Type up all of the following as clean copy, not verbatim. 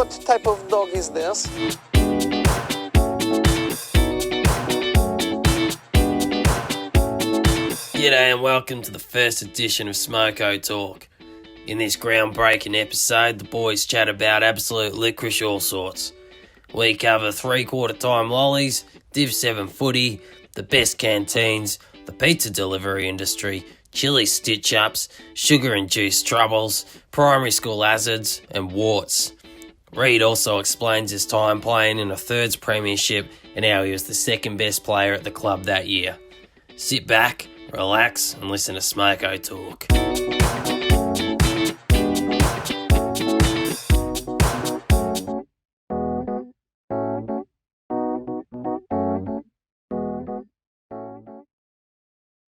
What type of dog is this? G'day and welcome to the first edition of Smoko Talk. In this groundbreaking episode, the boys chat about absolute licorice all sorts. We cover three-quarter time lollies, Div 7 footy, the best canteens, the pizza delivery industry, chili stitch-ups, sugar-induced troubles, primary school hazards, and warts. Reed also explains his time playing in a thirds premiership and how he was the second best player at the club that year. Sit back, relax, and listen to Smoko Talk.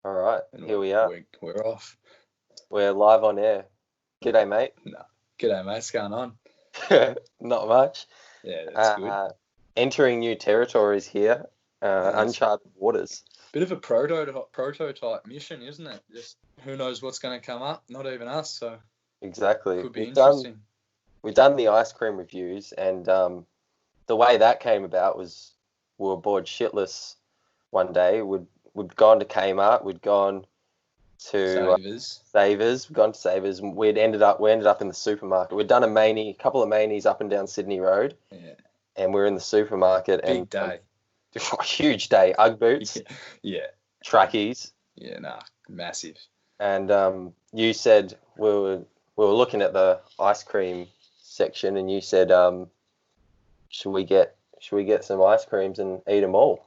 All right, here we are. We're off. We're live on air. G'day, mate. No. G'day, mate. What's going on? Not much. Yeah, that's good. Entering new territories here, uncharted waters. Bit of a prototype mission, isn't it? Just who knows what's going to come up? Not even us, so Exactly. could be interesting. We've done the ice cream reviews, and the way that came about was we were bored shitless one day. We'd gone to Kmart, we'd gone to Savers, we'd gone to Savers, and we ended up in the supermarket. We'd done a couple of manies up and down Sydney Road. Yeah. And we're in the supermarket. Big day. Huge day. Ugg boots. Yeah. Trackies. Yeah, massive. And you said we were looking at the ice cream section, and you said, should we get some ice creams and eat them all?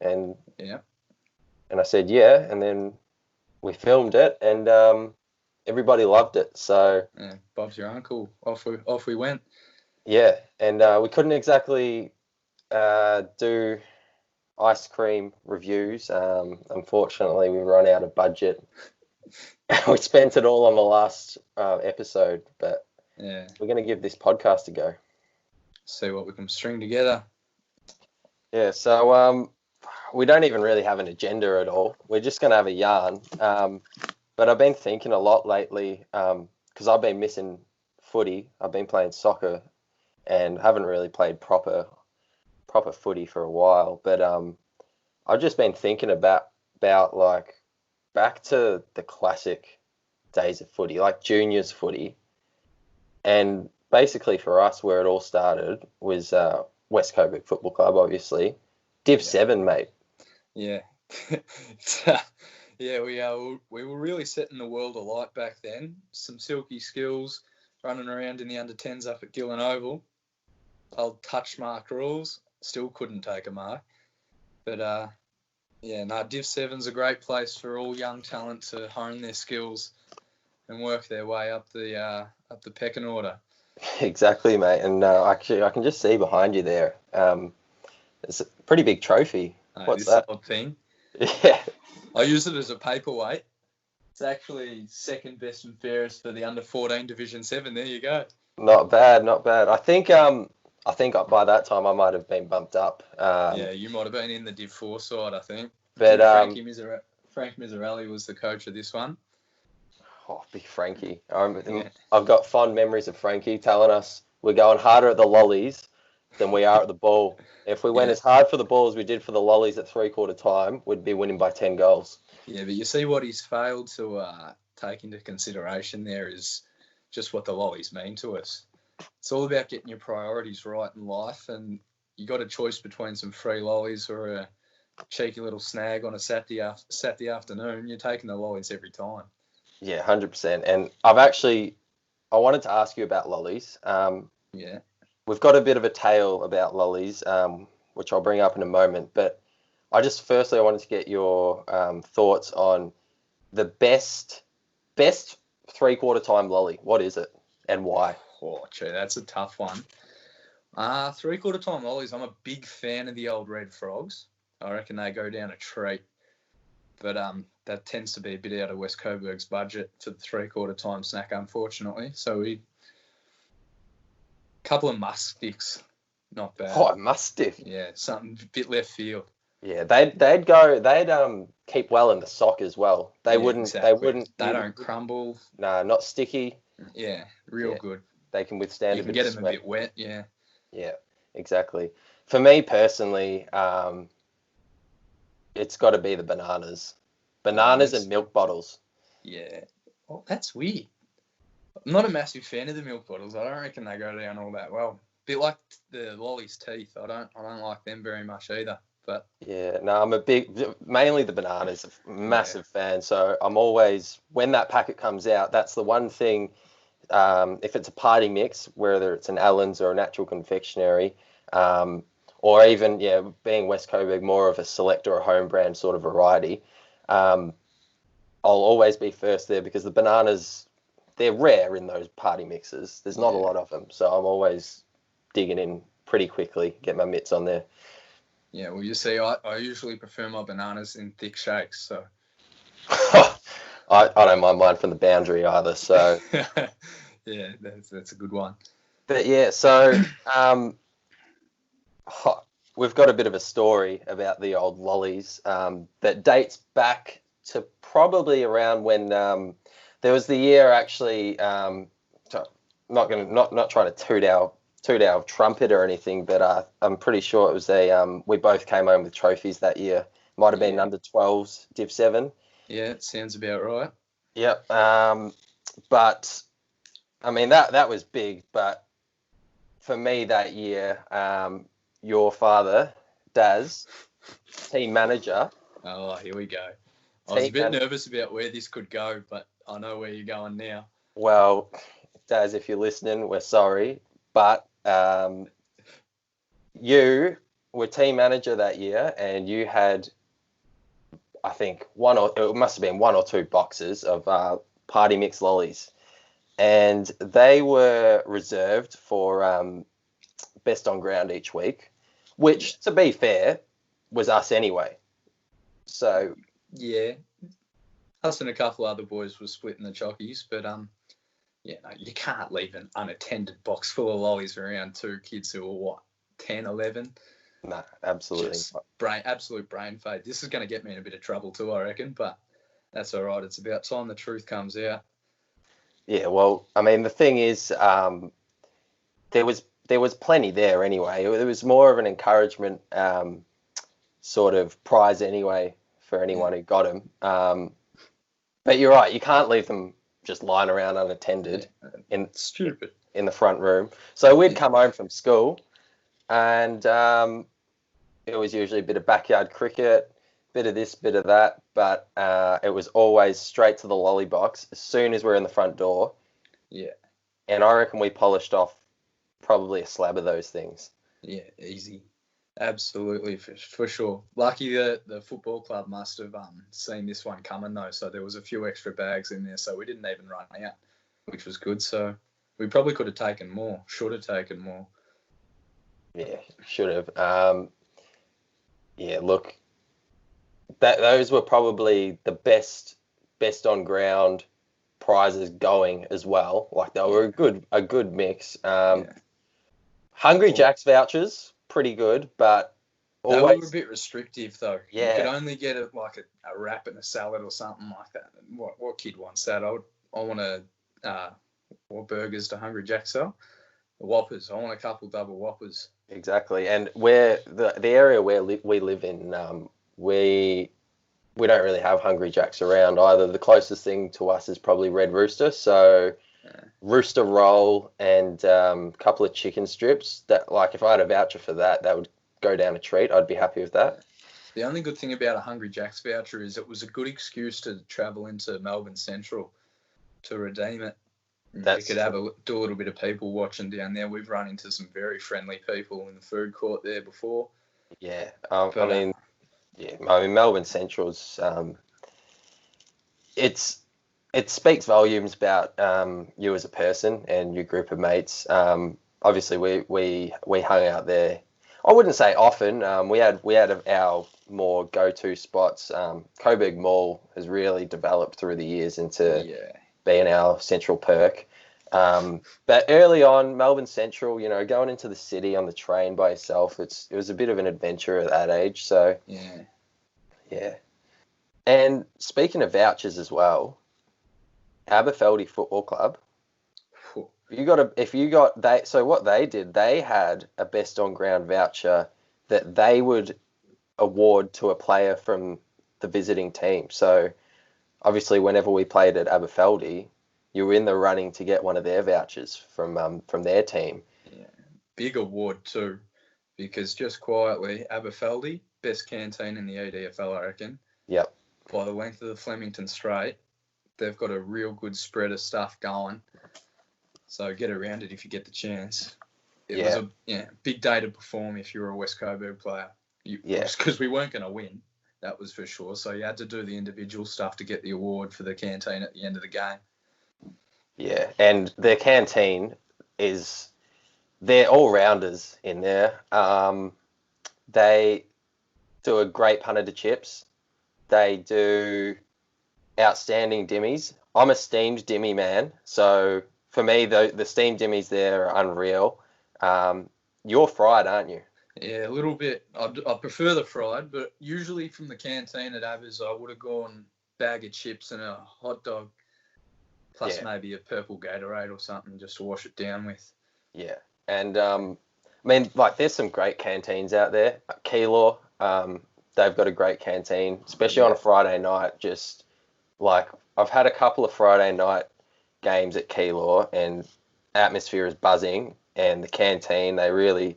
And yeah. And I said yeah, and then we filmed it, and everybody loved it. So yeah, Bob's your uncle. Off we went. Yeah, and we couldn't exactly do ice cream reviews. Unfortunately, we run out of budget. We spent it all on the last episode, but yeah, we're going to give this podcast a go. See what we can string together. Yeah, so we don't even really have an agenda at all. We're just going to have a yarn. But I've been thinking a lot lately because I've been missing footy. I've been playing soccer and haven't really played proper footy for a while. But I've just been thinking about like back to the classic days of footy, like juniors footy. And basically for us, where it all started was West Coburg Football Club, obviously. Div 7, mate. Yeah. Yeah, we were really setting the world alight back then. Some silky skills, running around in the under-10s up at Gillen Oval. Old touch mark rules, still couldn't take a mark. But, Div 7's a great place for all young talent to hone their skills and work their way up the pecking order. Exactly, mate. And actually, I can just see behind you there. It's a pretty big trophy. What's that? Odd thing. Yeah. I use it as a paperweight. It's actually second best and fairest for the under-14 Division 7. There you go. Not bad. I think by that time I might have been bumped up. Yeah, you might have been in the Div 4 side, I think. But Frank Miserelli was the coach of this one. Oh, big Frankie. I've got fond memories of Frankie telling us we're going harder at the lollies than we are at the ball. If we went as hard for the ball as we did for the lollies at three-quarter time, we'd be winning by 10 goals. Yeah, but you see what he's failed to take into consideration there is just what the lollies mean to us. It's all about getting your priorities right in life, and you got a choice between some free lollies or a cheeky little snag on a Saturday afternoon. You're taking the lollies every time. Yeah, 100%. And I wanted to ask you about lollies. Yeah. We've got a bit of a tale about lollies, which I'll bring up in a moment. But I wanted to get your thoughts on the best three-quarter time lolly. What is it and why? Oh, gee, that's a tough one. Three-quarter time lollies, I'm a big fan of the old Red Frogs. I reckon they go down a treat. But that tends to be a bit out of West Coburg's budget for the three-quarter time snack, unfortunately. So couple of musk sticks, not bad. Oh, musk stick. Yeah, something a bit left field. Yeah, they'd keep well in the sock as well. They wouldn't. Exactly. They don't crumble. No, not sticky. Yeah, real good. They can withstand You a can bit get of them a sweat. bit wet, yeah. Yeah, exactly. For me personally, it's got to be the bananas and milk bottles. Yeah. Oh, that's weird. I'm not a massive fan of the milk bottles. I don't reckon they go down all that well. Bit like the lolly's teeth. I don't like them very much either. But Yeah, no, mainly the bananas, a massive fan. So I'm always, when that packet comes out, that's the one thing. If it's a party mix, whether it's an Allen's or a natural confectionery, or even, being West Coburg, more of a select or a home brand sort of variety, I'll always be first there because the bananas, they're rare in those party mixes. There's not a lot of them. So I'm always digging in pretty quickly, get my mitts on there. Yeah, well, you see, I usually prefer my bananas in thick shakes, so. I don't mind mine from the boundary either, so. Yeah, that's a good one. But yeah, so we've got a bit of a story about the old lollies that dates back to probably around when there was the year actually. Not trying to toot our trumpet or anything, but I'm pretty sure it was we both came home with trophies that year. Might have been under 12s, Div 7. Yeah, it sounds about right. Yep. But I mean that was big. But for me that year, your father, Daz, team manager. Oh, here we go. I was a bit nervous about where this could go, but I know where you're going now. Well, Daz, if you're listening, we're sorry, but you were team manager that year, and you had, I think, it must have been 1 or 2 boxes of party mix lollies, and they were reserved for best on ground each week, which, to be fair, was us anyway. So yeah, us and a couple other boys were splitting the chockies, but no, you can't leave an unattended box full of lollies around 2 kids who are what, 10, 11? No, absolutely. Just absolute brain fade. This is going to get me in a bit of trouble too, I reckon, but that's all right. It's about time the truth comes out. Yeah, well, I mean, the thing is, there was plenty there anyway. It was more of an encouragement sort of prize anyway for anyone who got them. But you're right, you can't leave them just lying around unattended in the front room. So we'd come home from school, and it was usually a bit of backyard cricket, bit of this, bit of that, but it was always straight to the lolly box as soon as we're in the front door. Yeah. And I reckon we polished off probably a slab of those things. Yeah, easy. Absolutely, for sure. Lucky the football club must have seen this one coming, though, so there was a few extra bags in there, so we didn't even run out, which was good. So we probably could have taken more, should have taken more. Yeah, should have. Yeah, look, those were probably the best on ground prizes going as well. Like, they were a good mix. Hungry Jack's vouchers, pretty good, but always... They were a bit restrictive, though. Yeah. You could only get a wrap and a salad or something like that. What kid wants that? I want what burgers do Hungry Jack sell? The Whoppers. I want a couple double Whoppers. Exactly. And where the area where we live in, we don't really have Hungry Jacks around either. The closest thing to us is probably Red Rooster. So Rooster roll and a couple of chicken strips. That, like, if I had a voucher for that would go down a treat. I'd be happy with that. The only good thing about a Hungry Jack's voucher is it was a good excuse to travel into Melbourne Central to redeem it. You could do a little bit of people watching down there. We've run into some very friendly people in the food court there before. Yeah, I mean, Melbourne Central's it speaks volumes about you as a person and your group of mates. Obviously, we hung out there. I wouldn't say often. We had our more go-to spots. Coburg Mall has really developed through the years into being our central perk. But early on, Melbourne Central, going into the city on the train by yourself, it was a bit of an adventure at that age. So yeah. And speaking of vouchers as well, Aberfeldy Football Club. So what they did, they had a best on ground voucher that they would award to a player from the visiting team. So obviously, whenever we played at Aberfeldy, you were in the running to get one of their vouchers from their team. Yeah, big award too, because just quietly, Aberfeldy, best canteen in the EDFL, I reckon. Yep. By the length of the Flemington Strait, they've got a real good spread of stuff going. So get around it if you get the chance. It was a big day to perform if you were a West Coburg player. Because we weren't going to win, that was for sure. So you had to do the individual stuff to get the award for the canteen at the end of the game. Yeah, and their canteen they're all-rounders in there. They do a great punter to chips. They do outstanding dimmies. I'm a steamed dimmy man, so for me, the steamed dimmies there are unreal. You're fried, aren't you? Yeah, a little bit. I prefer the fried, but usually from the canteen at Abbas, I would have gone bag of chips and a hot dog, plus maybe a purple Gatorade or something just to wash it down with. Yeah, and I mean, like, there's some great canteens out there. Keilor, they've got a great canteen, especially on a Friday night. Just like, I've had a couple of Friday night games at Keilor, and atmosphere is buzzing, and the canteen, they really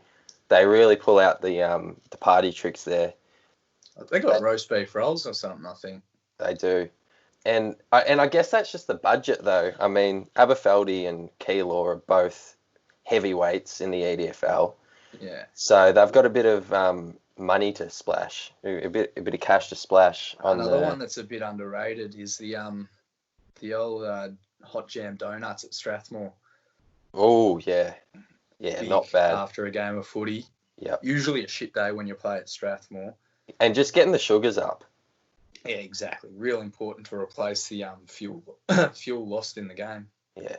pull out the party tricks there. They got roast beef rolls or something, I think. They do. And I guess that's just the budget, though. I mean, Aberfeldy and Keilor are both heavyweights in the EDFL. Yeah. So they've got a bit of money to splash, a bit of cash to splash. Another one that's a bit underrated is the old hot jam donuts at Strathmore. Oh yeah, Big not bad. After a game of footy. Yeah. Usually a shit day when you play at Strathmore. And just getting the sugars up. Yeah, exactly. Real important to replace the fuel lost in the game. Yeah.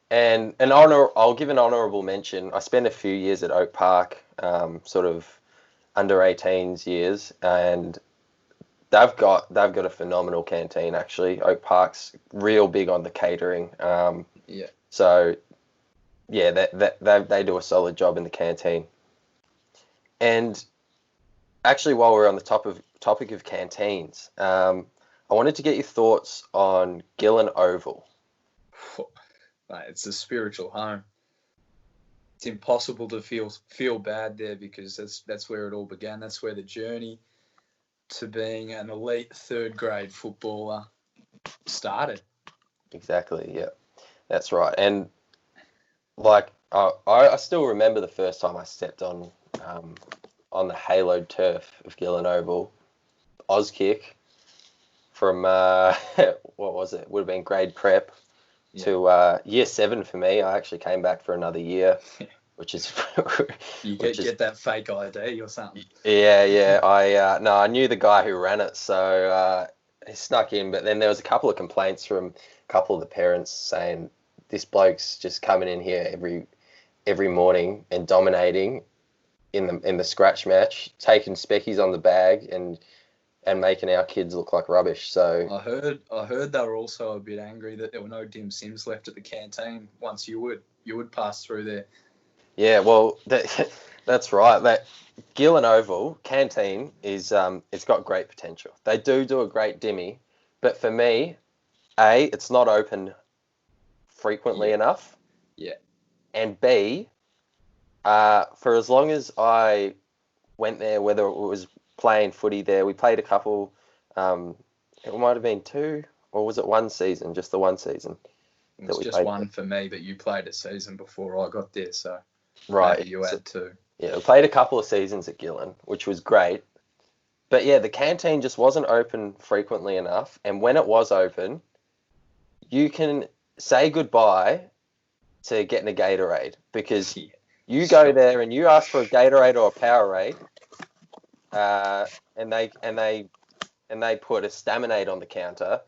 And I'll give an honourable mention. I spent a few years at Oak Park, sort of under 18s years, and they've got a phenomenal canteen actually. Oak Park's real big on the catering. So yeah, they do a solid job in the canteen. And actually, while we're on the topic of canteens, I wanted to get your thoughts on Gillen Oval. Mate, it's a spiritual home. It's impossible to feel bad there because that's where it all began. That's where the journey to being an elite third grade footballer started. Exactly, yeah, that's right. And like I still remember the first time I stepped on the haloed turf of Gillen Oval, Auskick from what was it? Would have been grade prep. To year 7 for me. I actually came back for another year, which is get that fake ID or something. Yeah. I knew the guy who ran it, so he snuck in. But then there was a couple of complaints from a couple of the parents saying this bloke's just coming in here every morning and dominating in the scratch match, taking speckies on the bag and making our kids look like rubbish. So I heard they were also a bit angry that there were no dim sims left at the canteen once you would pass through there. Yeah, well, that's right. That Gillen Oval canteen is it's got great potential. They do a great dimmy, but for me, it's not open frequently enough. Yeah. And B, for as long as I went there, whether it was playing footy there, we played a couple. It might have been 2, or was it 1 season? Just the 1 season. It was just 1 for me, but you played a season before I got there, so right. Maybe you had 2. Yeah, we played a couple of seasons at Gillen, which was great. But yeah, the canteen just wasn't open frequently enough. And when it was open, you can say goodbye to getting a Gatorade, because you go there and you ask for a Gatorade or a Powerade, and they put a Staminade on the counter.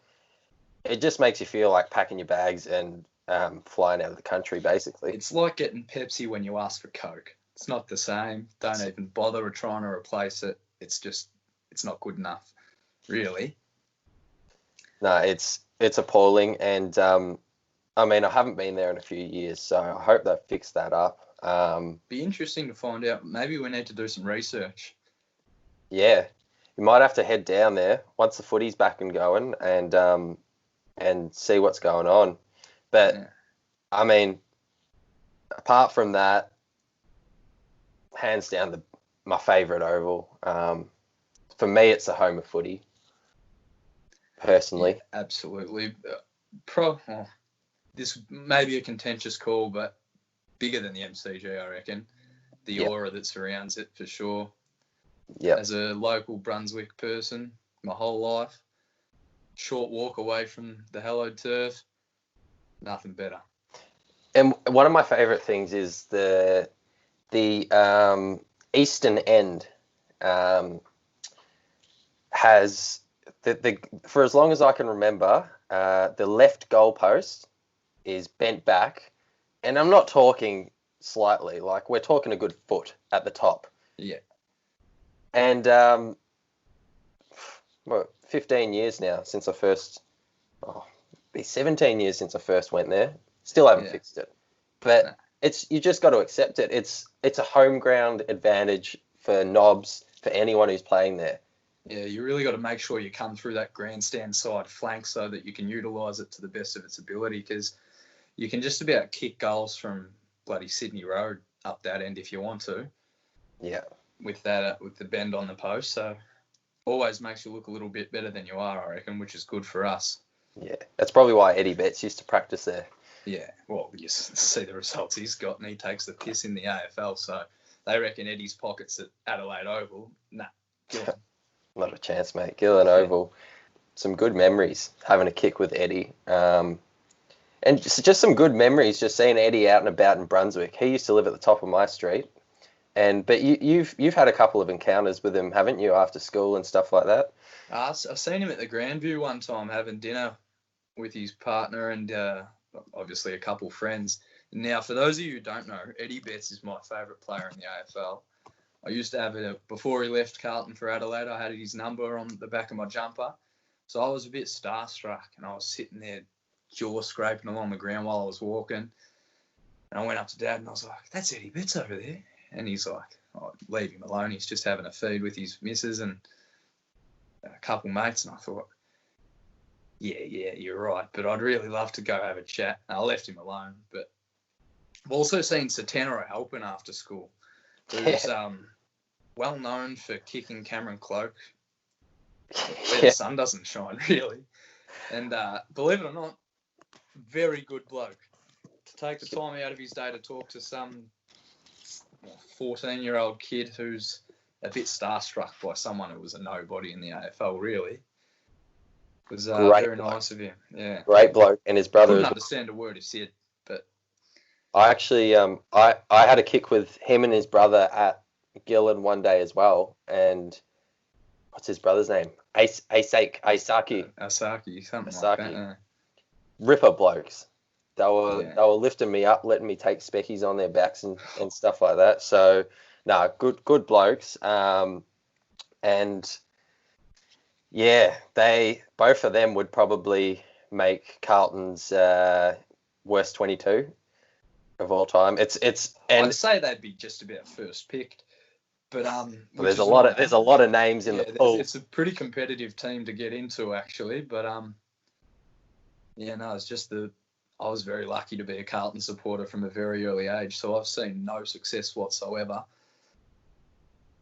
It just makes you feel like packing your bags and flying out of the country, basically. It's like getting Pepsi when you ask for Coke. It's not the same. Don't even bother trying to replace it. It's not good enough, really. No, it's appalling. And I mean, I haven't been there in a few years, so I hope they've fixed that up. Be interesting to find out. Maybe we need to do some research. Yeah, you might have to head down there once the footy's back and going, and see what's going on. But Yeah. I mean, apart from that, hands down my favourite oval. For me, it's the home of footy. Personally, Yeah, absolutely. This may be a contentious call, but bigger than the MCG, I reckon. The Yep. aura that surrounds it, for sure. yeah. As a local Brunswick person, my whole life, short walk away from the hallowed turf, nothing better. And one of my favourite things is the eastern end has the for as long as I can remember, the left goalpost is bent back, and I'm not talking slightly, like we're talking a good foot at the top. Yeah. And 15 years now since I first, be 17 years since I first went there. Still haven't fixed it, but No. you just got to accept it. It's a home ground advantage for knobs, for anyone who's playing there. Yeah, you really got to make sure you come through that grandstand side flank so that you can utilise it to the best of its ability, because you can just about kick goals from bloody Sydney Road up that end if you want to. Yeah. With that, with the bend on the post, so always makes you look a little bit better than you are, I reckon, which is good for us. Yeah, that's probably why Eddie Betts used to practice there. Yeah, well, you see the results he's got, and he takes the piss in the AFL, so they reckon Eddie's pockets at Adelaide Oval. Nah, Gillen. Not a chance, mate. Gillen Oval. Some good memories having a kick with Eddie. And just some good memories just seeing Eddie out and about in Brunswick. He used to live at the top of my street. But you've had a couple of encounters with him, haven't you, after school and stuff like that? I've seen him at the Grandview one time having dinner with his partner and obviously a couple friends. Now, for those of you who don't know, Eddie Betts is my favourite player in the AFL. I used to have it before he left Carlton for Adelaide. I had his number on the back of my jumper. So I was a bit starstruck, and I was sitting there jaw scraping along the ground while I was walking. And I went up to Dad and I was like, "That's Eddie Betts over there." And he's like, "Oh, leave him alone. He's just having a feed with his missus and a couple mates." And I thought, yeah, you're right. But I'd really love to go have a chat. And I left him alone. But I've also seen Satana Halpin after school, who's well known for kicking Cameron Cloak where the sun doesn't shine, really. And believe it or not, very good bloke. To take the time out of his day to talk to some 14-year-old kid who's a bit starstruck by someone who was a nobody in the AFL, really. It was very nice of him. Yeah. Great bloke. And his brother. Couldn't understand a word he said, but I actually I had a kick with him and his brother at Gillen one day as well. And what's his brother's name? Asaki, something like that. Yeah. Ripper blokes. They were lifting me up, letting me take speckies on their backs and stuff like that. So, no, good blokes. And yeah, both of them would probably make Carlton's worst 22 of all time. I'd say they'd be just about first picked. But there's a lot of names in the pool. It's a pretty competitive team to get into, actually. But it's just I was very lucky to be a Carlton supporter from a very early age, so I've seen no success whatsoever.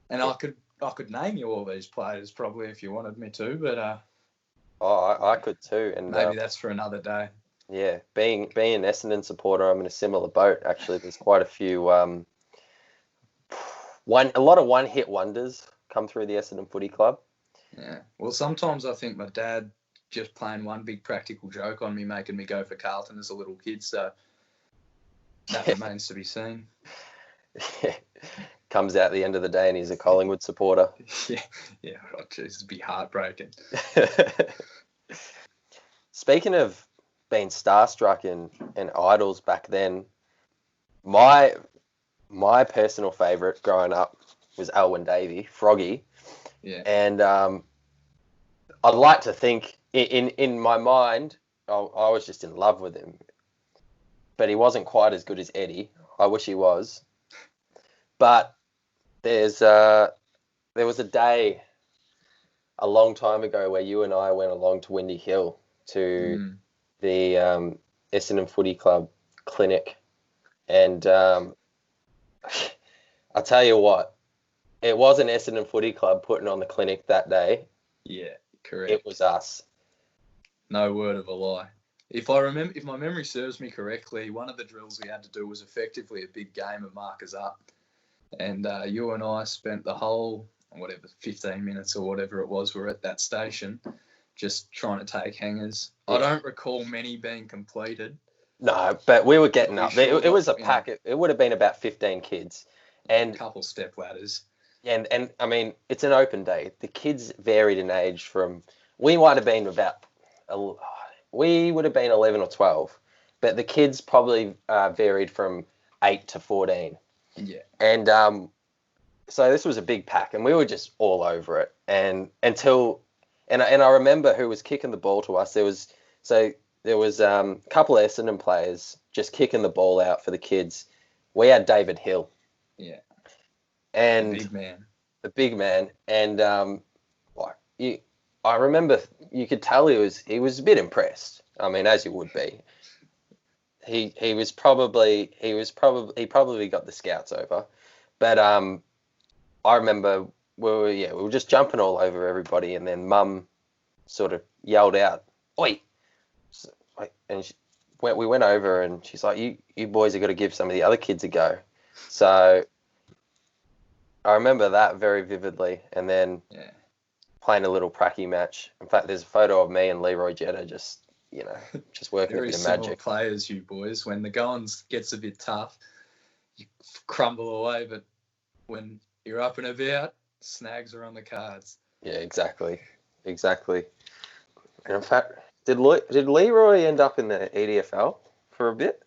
And I could name you all these players probably if you wanted me to, but I could too, and maybe that's for another day. Yeah, being an Essendon supporter, I'm in a similar boat. Actually, there's quite a few a lot of one-hit wonders come through the Essendon Footy Club. Yeah, well, sometimes I think my dad just playing one big practical joke on me, making me go for Carlton as a little kid, so that remains to be seen. Comes out at the end of the day and he's a Collingwood supporter. Yeah, oh, jeez, it'd be heartbreaking. Speaking of being starstruck and idols back then, my personal favourite growing up was Alwyn Davey, Froggy. Yeah. And I'd like to think in my mind, I was just in love with him. but he wasn't quite as good as Eddie. I wish he was. But there was a day a long time ago where you and I went along to Windy Hill to the Essendon Footy Club clinic, and I'll tell you what, it wasn't Essendon Footy Club putting on the clinic that day. Yeah, correct. It was us. No word of a lie. If my memory serves me correctly, one of the drills we had to do was effectively a big game of markers up, and you and I spent the whole 15 minutes or whatever it was, we're at that station, just trying to take hangers. Yeah. I don't recall many being completed. No, but we were getting up. It was a pack. It would have been about 15 kids, and a couple step ladders. And I mean, it's an open day. The kids varied in age from, we might have been we would have been 11 or 12, but the kids probably varied from 8 to 14. Yeah. And so this was a big pack, and we were just all over it. And I remember who was kicking the ball to us. There was a couple of Essendon players just kicking the ball out for the kids. We had David Hill. Yeah. And the big man. And I remember you could tell he was a bit impressed. I mean, as you would be. He probably got the scouts over. But I remember we were just jumping all over everybody, and then Mum sort of yelled out, "Oi!" And we went over, and she's like, "You boys have got to give some of the other kids a go." So I remember that very vividly, and then playing a little pracky match. In fact, there's a photo of me and Leroy Jetta just working a bit of magic. Players, you boys. When the going gets a bit tough, you crumble away, but when you're up and about, snags are on the cards. Yeah, exactly. And in fact, did Leroy end up in the EDFL for a bit?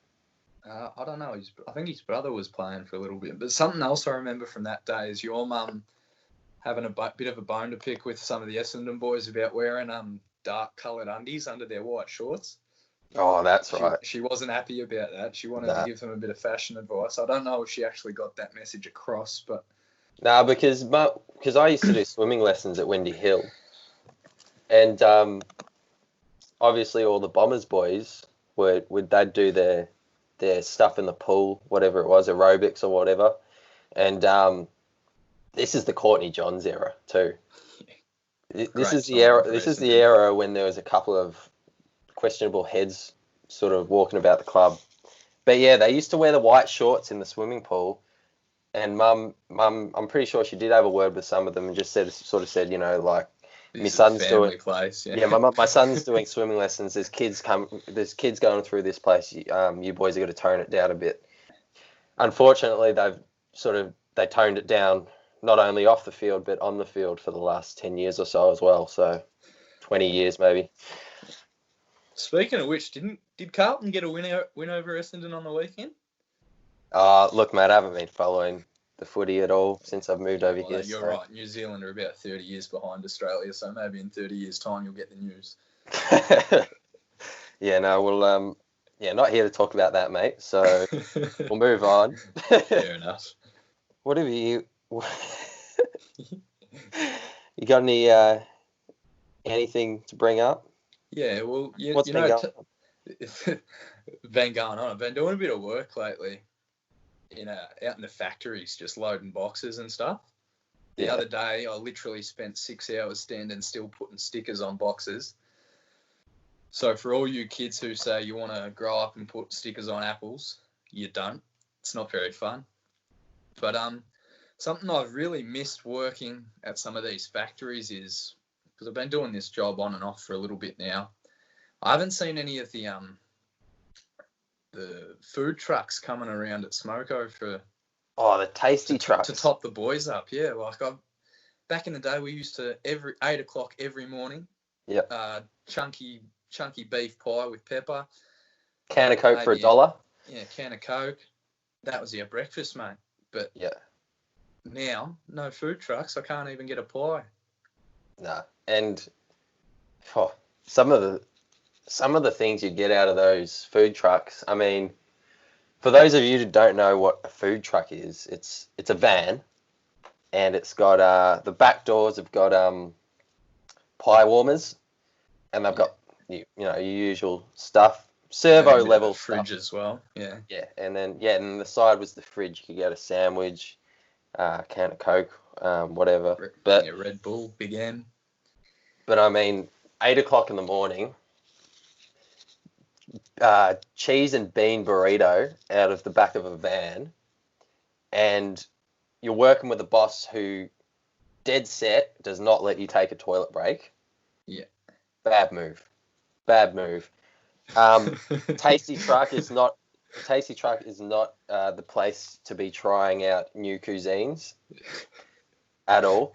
I don't know. I think his brother was playing for a little bit. But something else I remember from that day is your mum having a bit of a bone to pick with some of the Essendon boys about wearing dark coloured undies under their white shorts. Oh, that's right. She wasn't happy about that. She wanted to give them a bit of fashion advice. I don't know if she actually got that message across, but... No, because I used to do swimming lessons at Windy Hill. And obviously all the Bombers boys they'd do their stuff in the pool, whatever it was, aerobics or whatever. And this is the Courtney Johns era too. This is the era when there was a couple of questionable heads sort of walking about the club. But yeah, they used to wear the white shorts in the swimming pool. And Mum, I'm pretty sure she did have a word with some of them and just said, you know, like, my son's doing place. Yeah, my son's doing swimming lessons. There's kids going through this place. You boys have got to tone it down a bit. Unfortunately, they toned it down not only off the field but on the field for the last 10 years or so as well. So 20 years maybe. Speaking of which, did Carlton get a win over Essendon on the weekend? Look, mate, I haven't been following the footy at all since I've moved over here. You're right. New Zealand are about 30 years behind Australia, so maybe in 30 years' time you'll get the news. Yeah, no, we'll not here to talk about that, mate. So we'll move on. Fair enough. What have you got anything to bring up? Yeah, well, what's been going on? Been going on. I've been doing a bit of work lately. Out in the factories, just loading boxes and stuff. The other day, I literally spent 6 hours standing still putting stickers on boxes. So for all you kids who say you want to grow up and put stickers on apples, you don't. It's not very fun. But something I've really missed working at some of these factories is, because I've been doing this job on and off for a little bit now, I haven't seen any of the food trucks coming around at Smoko for... Oh, the tasty trucks. To top the boys up, yeah. Like, back in the day, we used to, 8 o'clock every morning, chunky beef pie with pepper. Can of Coke for $1. Yeah, can of Coke. That was our breakfast, mate. But now, no food trucks. I can't even get a pie. No. And some of the things you get out of those food trucks, I mean, For those of you who don't know what a food truck is, it's a van, and it's got the back doors have got pie warmers, and they've got your usual stuff, servo level fridge stuff as well. Yeah. Yeah, and then the side was the fridge. You could get a sandwich, can of Coke, whatever. But Red Bull, Big M. But I mean, 8 o'clock in the morning, cheese and bean burrito out of the back of a van, and you're working with a boss who, dead set, does not let you take a toilet break. Yeah. Bad move. Bad move. Tasty Truck is not. Tasty Truck is not the place to be trying out new cuisines at all.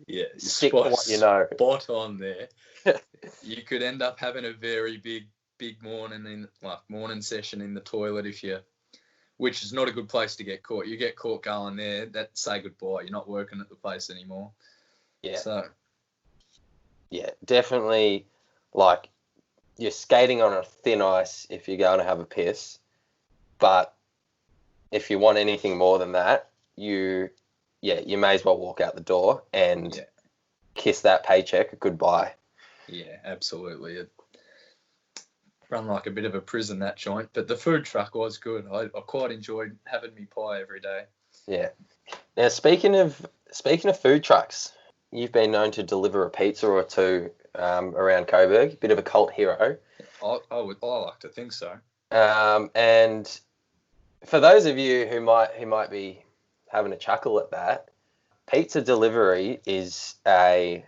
Yeah, Stick to what you know. Spot on there. You could end up having a very big morning session in the toilet which is not a good place to get caught. You get caught going there, that say goodbye. You're not working at the place anymore. Yeah. So. Yeah, definitely. Like, you're skating on a thin ice if you're going to have a piss, but if you want anything more than that, you may as well walk out the door and kiss that paycheck goodbye. Yeah, absolutely. It run like a bit of a prison, that joint, but the food truck was good. I quite enjoyed having me pie every day. Yeah. Now, speaking of food trucks, you've been known to deliver a pizza or two around Coburg. Bit of a cult hero. I like to think so. And for those of you who might be having a chuckle at that, pizza delivery is a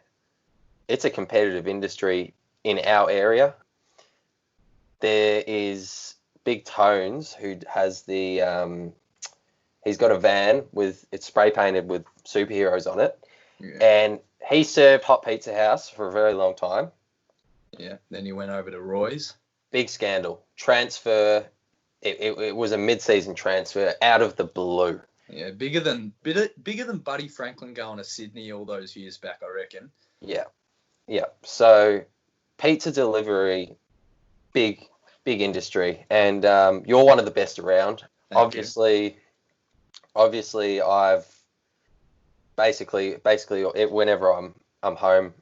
competitive industry in our area. There is Big Tones, who has he's got a van with it's spray painted with superheroes on it, and he served Hot Pizza House for a very long time. Yeah, then he went over to Roy's. Big scandal. Transfer. It was a mid-season transfer out of the blue. Yeah, bigger than Buddy Franklin going to Sydney all those years back, I reckon. Yeah. So, pizza delivery, big industry, and you're one of the best around. Obviously, I've basically whenever I'm home,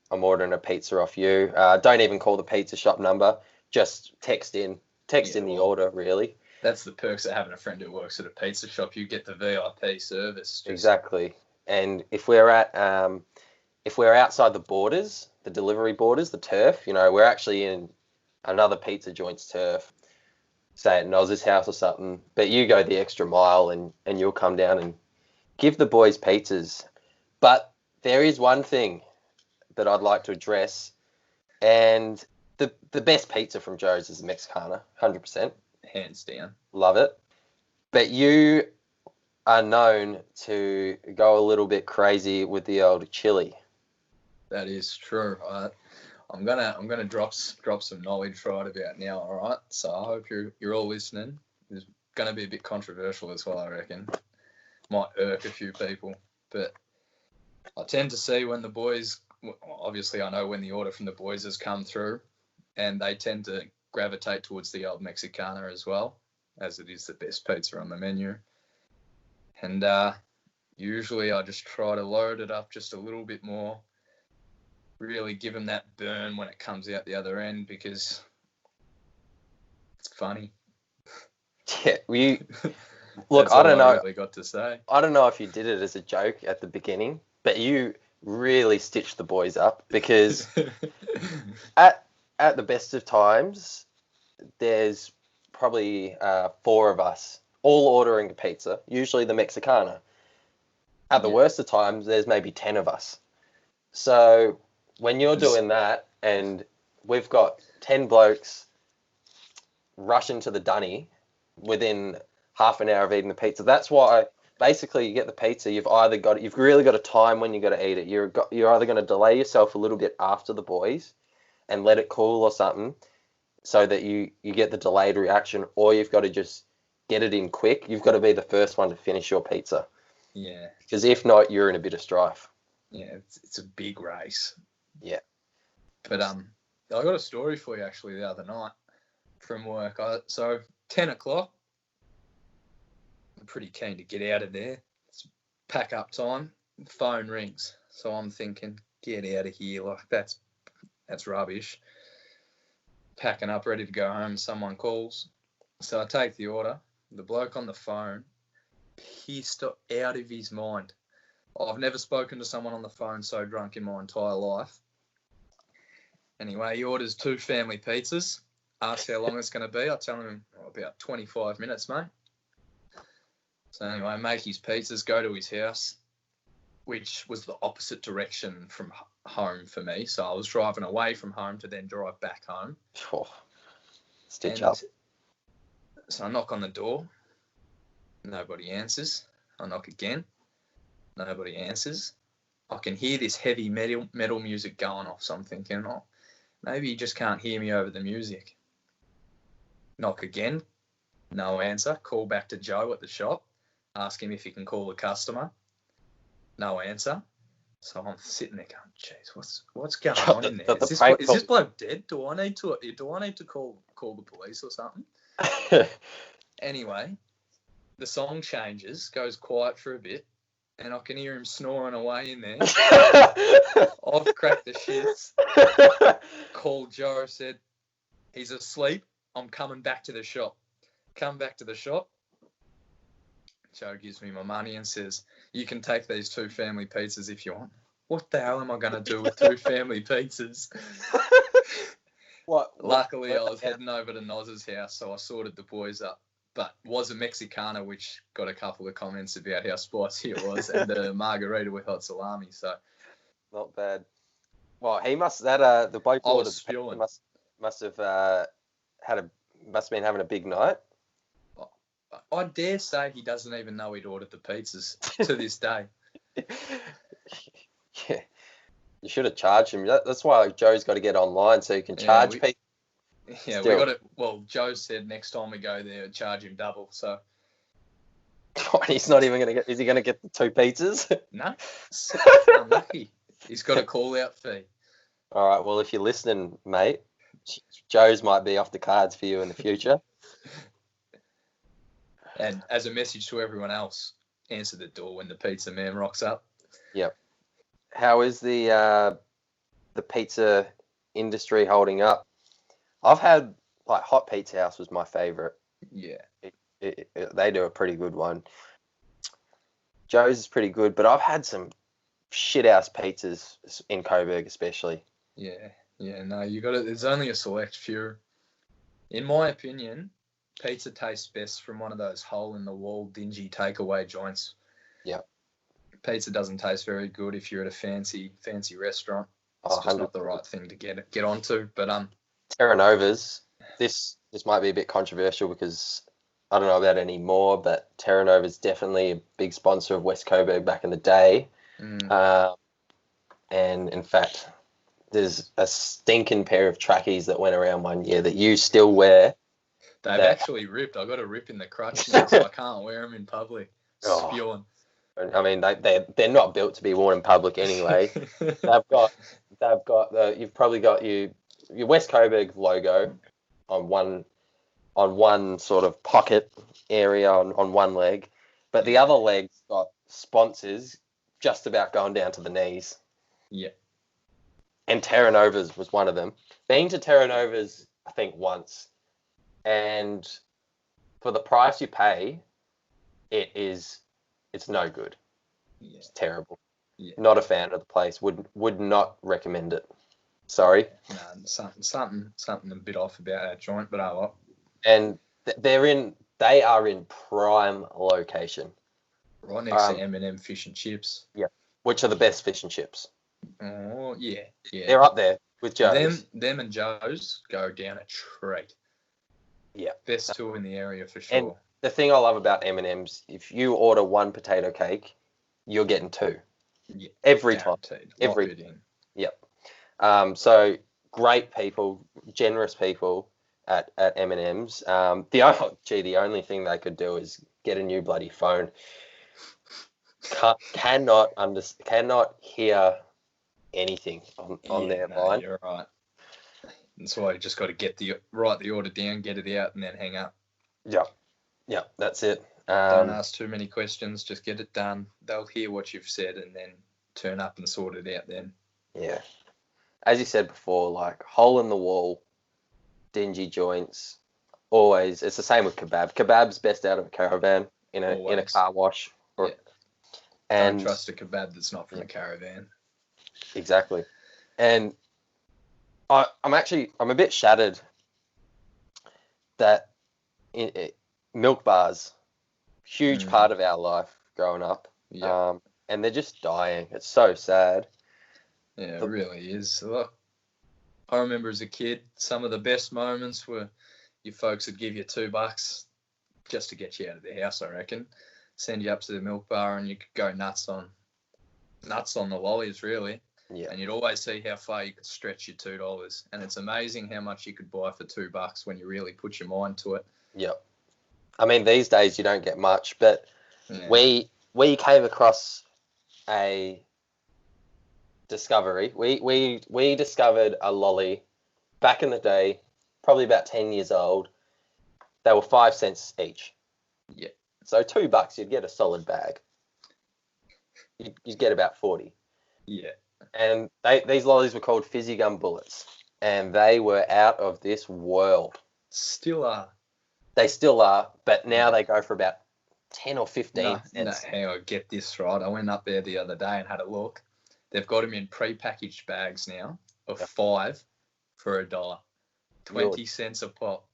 I'm ordering a pizza off you. Don't even call the pizza shop number. Just text in the order, really. That's the perks of having a friend who works at a pizza shop. You get the VIP service. Exactly. And if we're outside the borders, the delivery borders, the turf, we're actually in another pizza joint's turf, say at Noz's house or something, but you go the extra mile and you'll come down and give the boys pizzas. But there is one thing that I'd like to address, and the best pizza from Joe's is the Mexicana, 100%. Hands down. Love it. But you are known to go a little bit crazy with the old chili. That is true. I'm gonna drop some knowledge right about now. All right. So I hope you're all listening. It's gonna be a bit controversial as well, I reckon. Might irk a few people, but I tend to see when the boys. Obviously, I know when the order from the boys has come through, and they tend to gravitate towards the old Mexicana as well, as it is the best pizza on the menu. And usually I just try to load it up just a little bit more, really give them that burn when it comes out the other end, because it's funny. Yeah, look, I don't know. I really got to say. I don't know if you did it as a joke at the beginning, but you really stitched the boys up, because at the best of times, there's probably 4 of us all ordering a pizza, usually the Mexicana. At the worst of times, there's maybe 10 of us. So when you're doing that and we've got 10 blokes rushing to the dunny within half an hour of eating the pizza, that's why basically you get the pizza, you've really got a time when you got to eat it. You're either going to delay yourself a little bit after the boys and let it cool or something, so that you get the delayed reaction, or you've got to just get it in quick. You've got to be the first one to finish your pizza. Yeah. Because if not, you're in a bit of strife. Yeah, it's a big race. Yeah. But I got a story for you actually the other night from work. So 10 o'clock, I'm pretty keen to get out of there. It's pack up time. Phone rings. So I'm thinking, get out of here. Like, that's rubbish. Packing up, ready to go home. Someone calls. So I take the order. The bloke on the phone, pissed out of his mind. I've never spoken to someone on the phone so drunk in my entire life. Anyway, he orders 2 family pizzas. Asks how long it's going to be. I tell him about 25 minutes, mate. So anyway, make his pizzas, go to his house, which was the opposite direction from home for me. So I was driving away from home to then drive back home. Oh, stitch up. So I knock on the door. Nobody answers. I knock again. Nobody answers. I can hear this heavy metal music going off. So I'm thinking, oh, maybe you just can't hear me over the music. Knock again. No answer. Call back to Joe at the shop. Ask him if he can call the customer. No answer. So I'm sitting there going, "Jeez, what's going on in there? Is this bloke dead? Do I need to call the police or something?" Anyway, the song changes, goes quiet for a bit, and I can hear him snoring away in there. I've cracked the shits. Called Joe, said, "He's asleep. I'm coming back to the shop." Come back to the shop. Joe gives me my money and says, "You can take these 2 family pizzas if you want." What the hell am I going to do with 2 family pizzas? Luckily, I was heading over to Noz's house, so I sorted the boys up. But was a Mexicana, which got a couple of comments about how spicy it was, and a margarita with hot salami. So not bad. Well, he must that the bloke I was spewing. must have been having a big night. I dare say he doesn't even know he'd ordered the pizzas to this day. Yeah, you should have charged him. That's why Joe's got to get online so you can charge people. Yeah, we got it. Well, Joe said next time we go there, charge him double. So he's not even going to get. Is he going to get the 2 pizzas? No, unlucky. He's got a call-out fee. All right. Well, if you're listening, mate, Joe's might be off the cards for you in the future. And as a message to everyone else, answer the door when the pizza man rocks up. Yep. How is the pizza industry holding up? I've had, like, Hot Pizza House was my favourite. Yeah. They do a pretty good one. Joe's is pretty good, but I've had some shit-house pizzas in Coburg especially. Yeah. No, you got it. There's only a select few. In my opinion, pizza tastes best from one of those hole-in-the-wall, dingy takeaway joints. Yeah. Pizza doesn't taste very good if you're at a fancy restaurant. It's just not the right thing to get onto. But Terra Nova's. This might be a bit controversial because I don't know about it anymore, but Terra Nova's definitely a big sponsor of West Coburg back in the day. And in fact, there's a stinking pair of trackies that went around one year that you still wear. They've actually ripped. I got a rip in the crutch now, so I can't wear them in public. Spewing. I mean, they're not built to be worn in public anyway. You've probably got your West Coburg logo on one sort of pocket area on one leg, but the other leg's got sponsors just about going down to the knees. Yeah. And Terra Nova's was one of them. Been to Terra Nova's, I think, once, and for the price you pay, it's no good. Yeah. It's terrible. Yeah. Not a fan of the place. Would not recommend it. Sorry. No, something a bit off about that joint, but oh well. And they are in prime location. Right next to M&M Fish and Chips. Yeah. Which are the best fish and chips? Oh, yeah. They're up there with Joe's. Them and Joe's go down a treat. Yeah. Best two in the area for sure. And the thing I love about M&M's, if you order 1 potato cake, you're getting 2. Yeah, every time. Yep. So great people, generous people at M&M's. The only thing they could do is get a new bloody phone. Cannot hear anything on their line. You're right. That's why you just got to write the order down, get it out, and then hang up. Yeah, that's it. Don't ask too many questions. Just get it done. They'll hear what you've said and then turn up and sort it out then. Yeah. As you said before, like hole in the wall, dingy joints, always. It's the same with kebab. Kebab's best out of a caravan in a car wash. Yeah. And don't trust a kebab that's not from a caravan. Exactly. And I'm a bit shattered that milk bars, huge part of our life growing up. Yeah. And they're just dying. It's so sad. Yeah, it really is. Look, I remember as a kid, some of the best moments were your folks would give you $2 just to get you out of the house, I reckon. Send you up to the milk bar and you could go nuts on the lollies, really. Yeah. And you'd always see how far you could stretch your $2. And it's amazing how much you could buy for $2 when you really put your mind to it. Yep. I mean, these days you don't get much, but we came across a discovery. We discovered a lolly back in the day, probably about 10 years old. They were 5 cents each. Yeah. So $2, you'd get a solid bag. You'd get about 40. Yeah. And these lollies were called fizzy gum bullets, and they were out of this world. Still are. They still are, but now they go for about 10 or 15 cents. No, hang on, get this right. I went up there the other day and had a look. They've got them in pre-packaged bags now of 5 for $1. 20 cents a pop.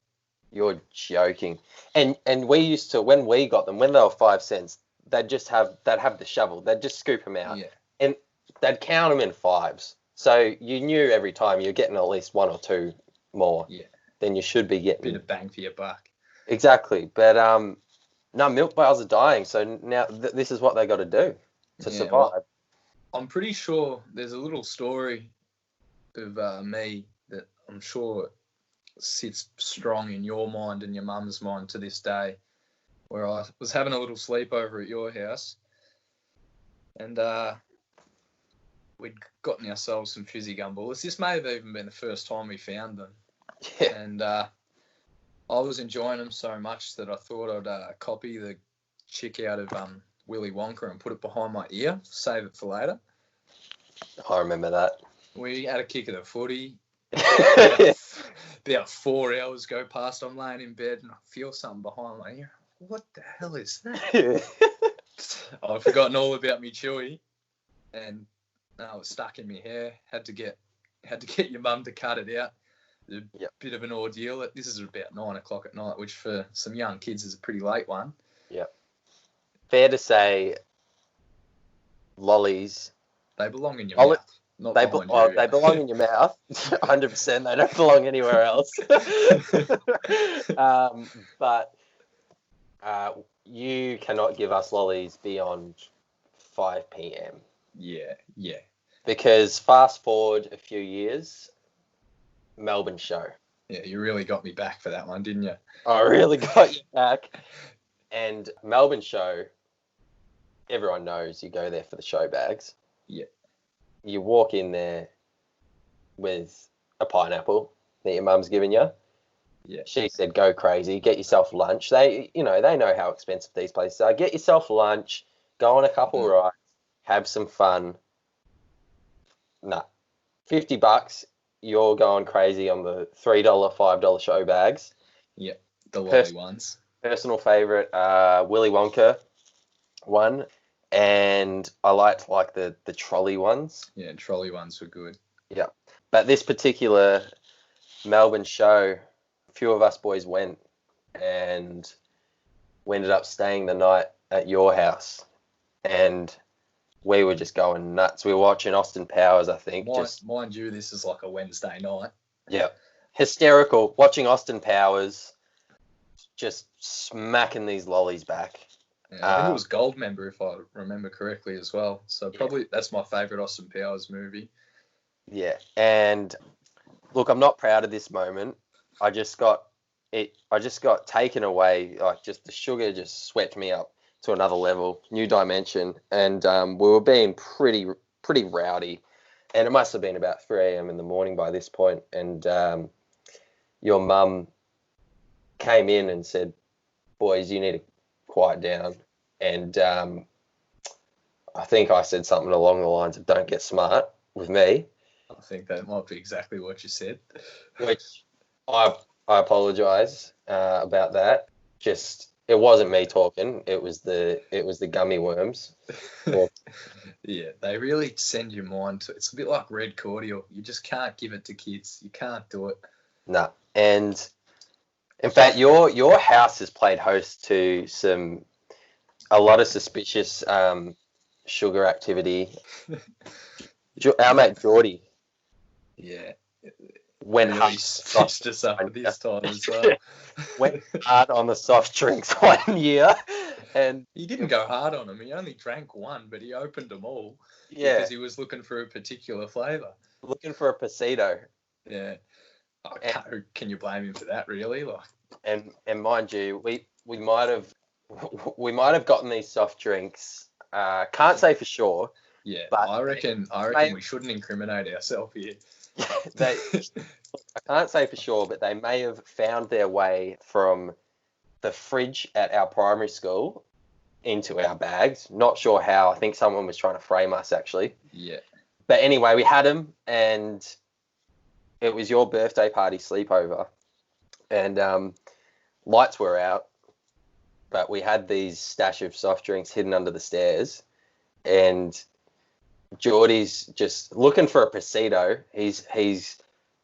You're joking. And we used to, when we got them, when they were 5 cents, they'd have the shovel. They'd just scoop them out. Yeah. And they'd count them in fives. So you knew every time you're getting at least 1 or 2 more than you should be getting. Bit of bang for your buck. Exactly. But no, milk bars are dying. So now this is what they got to do to survive. Well, I'm pretty sure there's a little story of me that I'm sure sits strong in your mind and your mum's mind to this day, where I was having a little sleepover at your house, and we'd gotten ourselves some fizzy gum bullets. This may have even been the first time we found them. Yeah. And I was enjoying them so much that I thought I'd copy the chick out of Willy Wonka and put it behind my ear, save it for later. I remember that. We had a kick of the footy. About 4 hours go past, I'm laying in bed and I feel something behind my ear. What the hell is that? I've forgotten all about me chewy, and it was stuck in my hair. Had to get your mum to cut it out. A bit of an ordeal. This is about 9 o'clock at night, which for some young kids is a pretty late one. Yeah. Fair to say, lollies. They belong in your mouth. They belong in your mouth. 100%. They don't belong anywhere else. But you cannot give us lollies beyond 5 p.m. Yeah. Because fast forward a few years, Melbourne show. Yeah, you really got me back for that one, didn't you? I really got you back. And Melbourne show, everyone knows you go there for the show bags. Yeah. You walk in there with a pineapple that your mum's given you. Yeah. She said, go crazy, get yourself lunch. They know how expensive these places are. Get yourself lunch, go on a couple rides, have some fun. Nah, $50, you're going crazy on the $3, $5 show bags. Yeah, the lolly ones. Personal favourite, Willy Wonka one. And I liked the trolley ones. Yeah, trolley ones were good. Yeah. But this particular Melbourne show, a few of us boys went, and we ended up staying the night at your house. And we were just going nuts. We were watching Austin Powers, I think. Mind you, this is like a Wednesday night. Yeah. Hysterical. Watching Austin Powers, just smacking these lollies back. Yeah, I think it was Goldmember, if I remember correctly, as well. So probably that's my favourite Austin Powers movie. Yeah, and look, I'm not proud of this moment. I just got taken away. Like, just the sugar just swept me up to another level, new dimension, and we were being pretty rowdy. And it must have been about 3 a.m. in the morning by this point. And your mum came in and said, "Boys, you need to quiet down, and I think I said something along the lines of "Don't get smart with me," I think that might be exactly what you said. which I apologise about that. Just it wasn't me talking; it was the gummy worms. Or, Yeah, they really send your mind to. It's a bit like red cordial. You just can't give it to kids. You can't do it. nah, and in fact, your house has played host to a lot of suspicious sugar activity. Our mate Geordie Yeah, went really hard stitched us up at this time as well. went hard on the soft drinks one year, and He didn't go hard on them. He only drank one, but he opened them all yeah, because he was looking for a particular flavour. looking for a pasito. Yeah. Oh, And, can you blame him for that, really? Like, and mind you, we might have gotten these soft drinks. Can't say for sure, yeah, but I reckon we shouldn't incriminate ourselves here. they I can't say for sure, but they may have found their way from the fridge at our primary school into our bags. Not sure how. I think someone was trying to frame us actually. Yeah. But anyway, we had them, and it was your birthday party sleepover, and lights were out, but we had these stash of soft drinks hidden under the stairs, and Geordie's just looking for a pasito. He's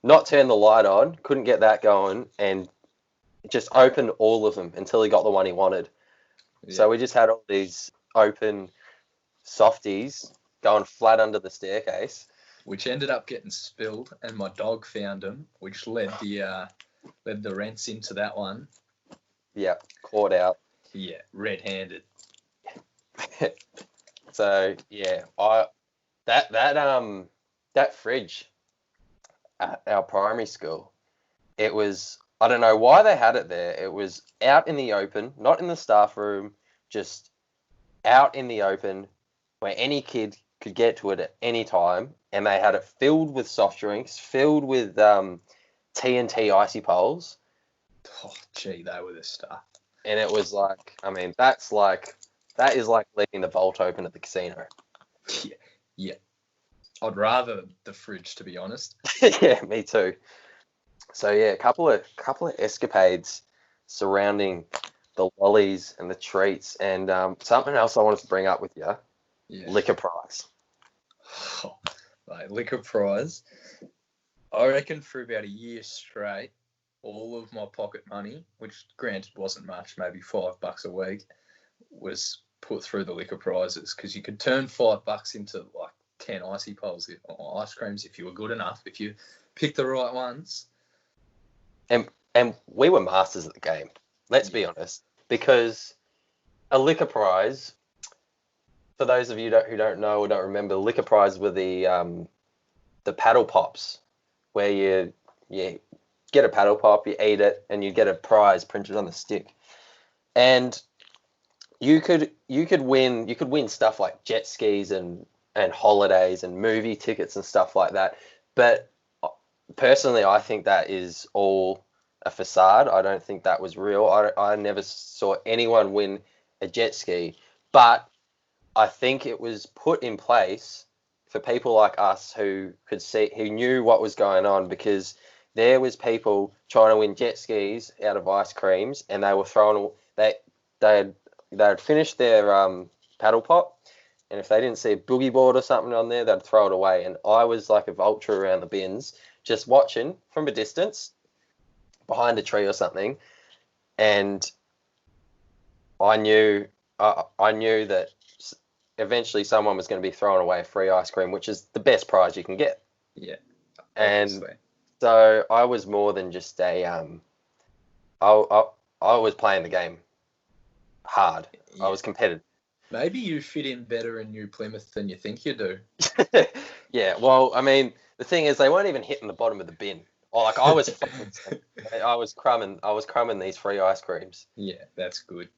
not turned the light on, couldn't get that going, and just opened all of them until he got the one he wanted. Yeah. So we just had all these open softies going flat under the staircase, which ended up getting spilled, and my dog found them, which led the rents into that one. Yeah, caught out. Yeah, red-handed. So yeah, that fridge at our primary school, it was, I don't know why they had it there. It was out in the open, not in the staff room, just out in the open where any kid could get to it at any time, and they had it filled with soft drinks, filled with TNT icy poles. Oh, gee, they were the stuff. And it was like, I mean, that is like leaving the vault open at the casino. Yeah. I'd rather the fridge, to be honest. Yeah, me too. So yeah, a couple of escapades surrounding the lollies and the treats, and something else I wanted to bring up with you: liquor prize. Oh, mate, liquor prize. I reckon for about a year straight, all of my pocket money, which granted wasn't much, maybe $5 a week, was put through the liquor prizes, because you could turn $5 into like 10 icy poles or ice creams if you were good enough, if you picked the right ones. And we were masters at the game. Let's be honest, because a liquor prize, for those of you who don't know or don't remember, liquor prize were the paddle pops, where you get a paddle pop, you eat it, and you get a prize printed on the stick. And you could win stuff like jet skis and holidays and movie tickets and stuff like that. But personally, I think that is all a facade. I don't think that was real. I never saw anyone win a jet ski, but I think it was put in place for people like us who knew what was going on, because there was people trying to win jet skis out of ice creams, and they were they'd finished their paddle pop, and if they didn't see a boogie board or something on there, they'd throw it away. And I was like a vulture around the bins, just watching from a distance, behind a tree or something, and I knew that eventually someone was going to be throwing away a free ice cream, which is the best prize you can get. Yeah, obviously. And so I was more than just I was playing the game hard. Yeah. I was competitive. Maybe you fit in better in New Plymouth than you think you do. Yeah, well, I mean, the thing is, they weren't even hitting the bottom of the bin. Like I was crumbing these free ice creams. Yeah, that's good.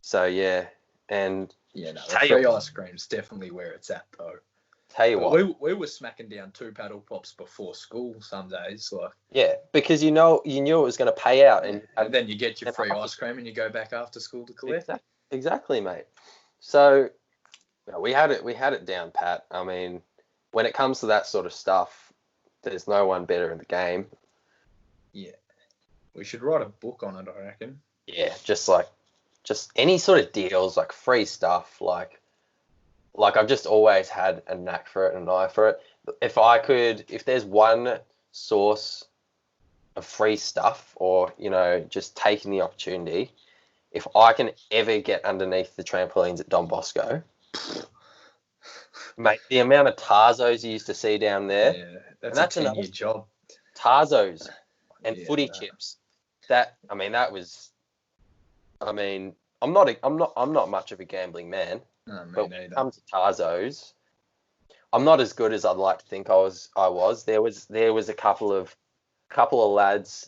So yeah, and yeah, no, the free ice cream's definitely where it's at though. Tell you But what. we were smacking down 2 paddle pops before school some days, like. Yeah, because you knew it was going to pay out, And then you get your free ice cream and you go back after school to collect. Exactly, mate. So we had it down pat. I mean, when it comes to that sort of stuff, there's no one better in the game. Yeah, we should write a book on it, I reckon. Yeah, just any sort of deals, like free stuff, like I've just always had a knack for it and an eye for it. If there's one source of free stuff, or just taking the opportunity, if I can ever get underneath the trampolines at Don Bosco, mate, the amount of Tarzos you used to see down there, Yeah, that's and a 10-year job. Tarzos and Yeah, footy chips. That was. I mean, I'm not much of a gambling man. No, me But neither. when it comes to Tarzos, I'm not as good as I'd like to think I was. There was a couple of lads,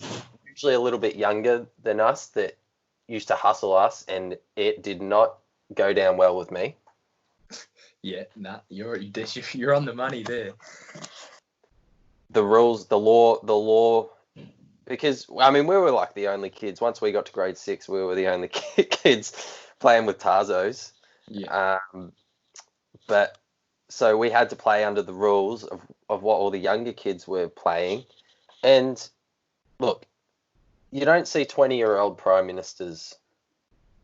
usually a little bit younger than us, that used to hustle us, and it did not go down well with me. Yeah, nah, you're on the money there. The rules, the law, because I mean we were like the only kids. Once we got to grade 6, we were the only kids playing with Tarzos. Yeah. But so we had to play under the rules of what all the younger kids were playing. And look, you don't see 20-year-old prime ministers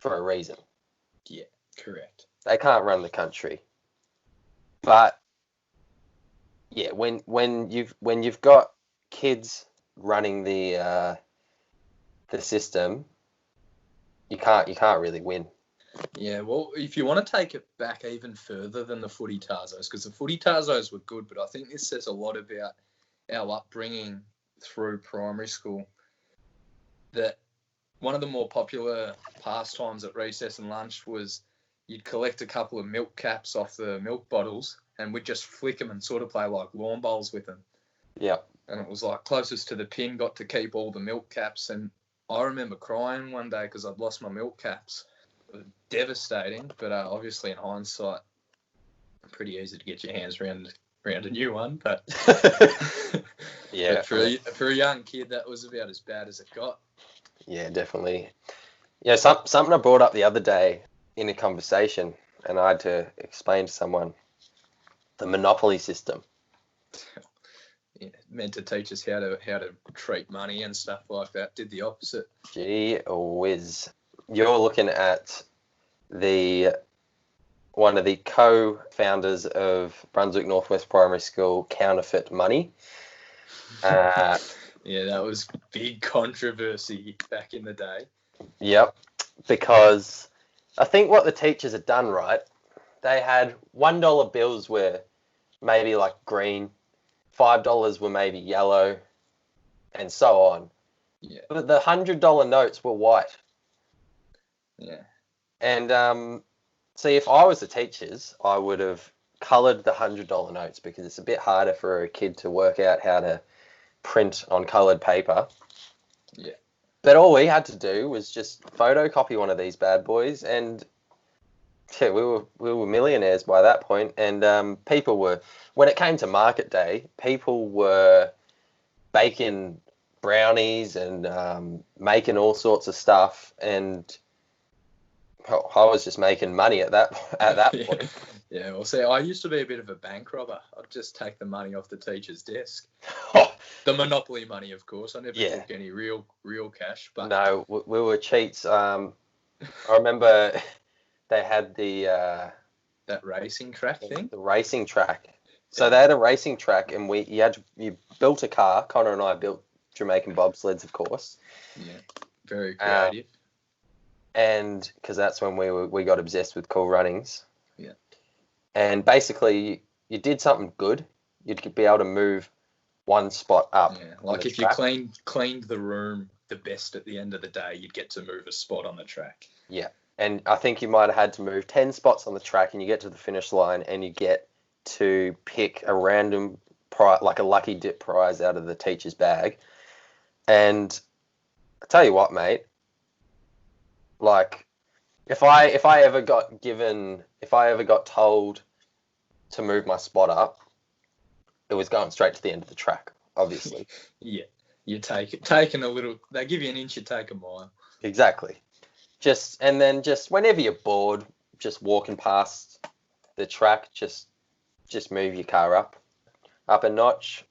for a reason. Yeah, correct. They can't run the country. But yeah, when you've got kids running the system, you can't really win. Yeah, well, if you want to take it back even further than the footy Tarzos, because the footy Tarzos were good, but I think this says a lot about our upbringing through primary school. That one of the more popular pastimes at recess and lunch was you'd collect a couple of milk caps off the milk bottles and we'd just flick them and sort of play like lawn bowls with them. Yeah. And it was like closest to the pin got to keep all the milk caps. And I remember crying one day because I'd lost my milk caps. It was devastating, but obviously in hindsight, pretty easy to get your hands around a new one. But yeah, but for a young kid, that was about as bad as it got. Yeah, definitely. Yeah, something I brought up the other day in a conversation, and I had to explain to someone the monopoly system. Yeah, meant to teach us how to treat money and stuff like that. Did the opposite. Gee whiz. You're looking at one of the co-founders of Brunswick Northwest Primary School, Counterfeit Money. Yeah, that was big controversy back in the day. Yep, because I think what the teachers had done, right, they had $1 bills were maybe like green, $5 were maybe yellow, and so on. Yeah. But the $100 notes were white. Yeah. And see, if I was the teachers, I would have coloured the $100 notes, because it's a bit harder for a kid to work out how to print on coloured paper. Yeah. But all we had to do was just photocopy one of these bad boys, and yeah, we were millionaires by that point. And people were, when it came to market day, people were baking brownies and making all sorts of stuff, and I was just making money at that point. Yeah, well, see, I used to be a bit of a bank robber. I'd just take the money off the teacher's desk. The monopoly money, of course. I never took any real cash. But no, we were cheats. I remember they had that racing track thing. The racing track. So they had a racing track, and you built a car. Connor and I built Jamaican bobsleds, of course. Yeah, very creative. And because that's when we got obsessed with cool runnings. Yeah. And basically, you did something good, you'd be able to move one spot up. Yeah, like if track. You cleaned the room the best at the end of the day, you'd get to move a spot on the track. Yeah, and I think you might have had to move 10 spots on the track, and you get to the finish line, and you get to pick a random prize, like a lucky dip prize out of the teacher's bag. And I tell you what, mate, like if I ever got told to move my spot up, it was going straight to the end of the track, obviously. Yeah, you taking a little. They give you an inch, you take a mile. Exactly. Just whenever you're bored, just walking past the track, just move your car up a notch.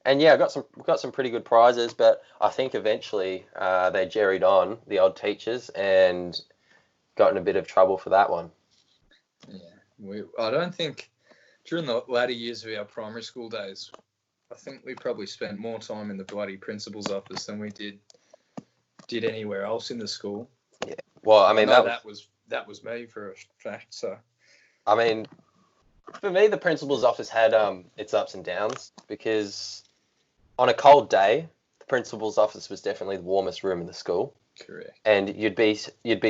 And yeah, I got some pretty good prizes, but I think eventually they jerried on the old teachers and got in a bit of trouble for that one. Yeah, I don't think during the latter years of our primary school days, I think we probably spent more time in the bloody principal's office than we did anywhere else in the school. Yeah. Well, I mean that was me for a fact. So, I mean, for me, the principal's office had its ups and downs, because on a cold day, the principal's office was definitely the warmest room in the school. Correct. And you'd be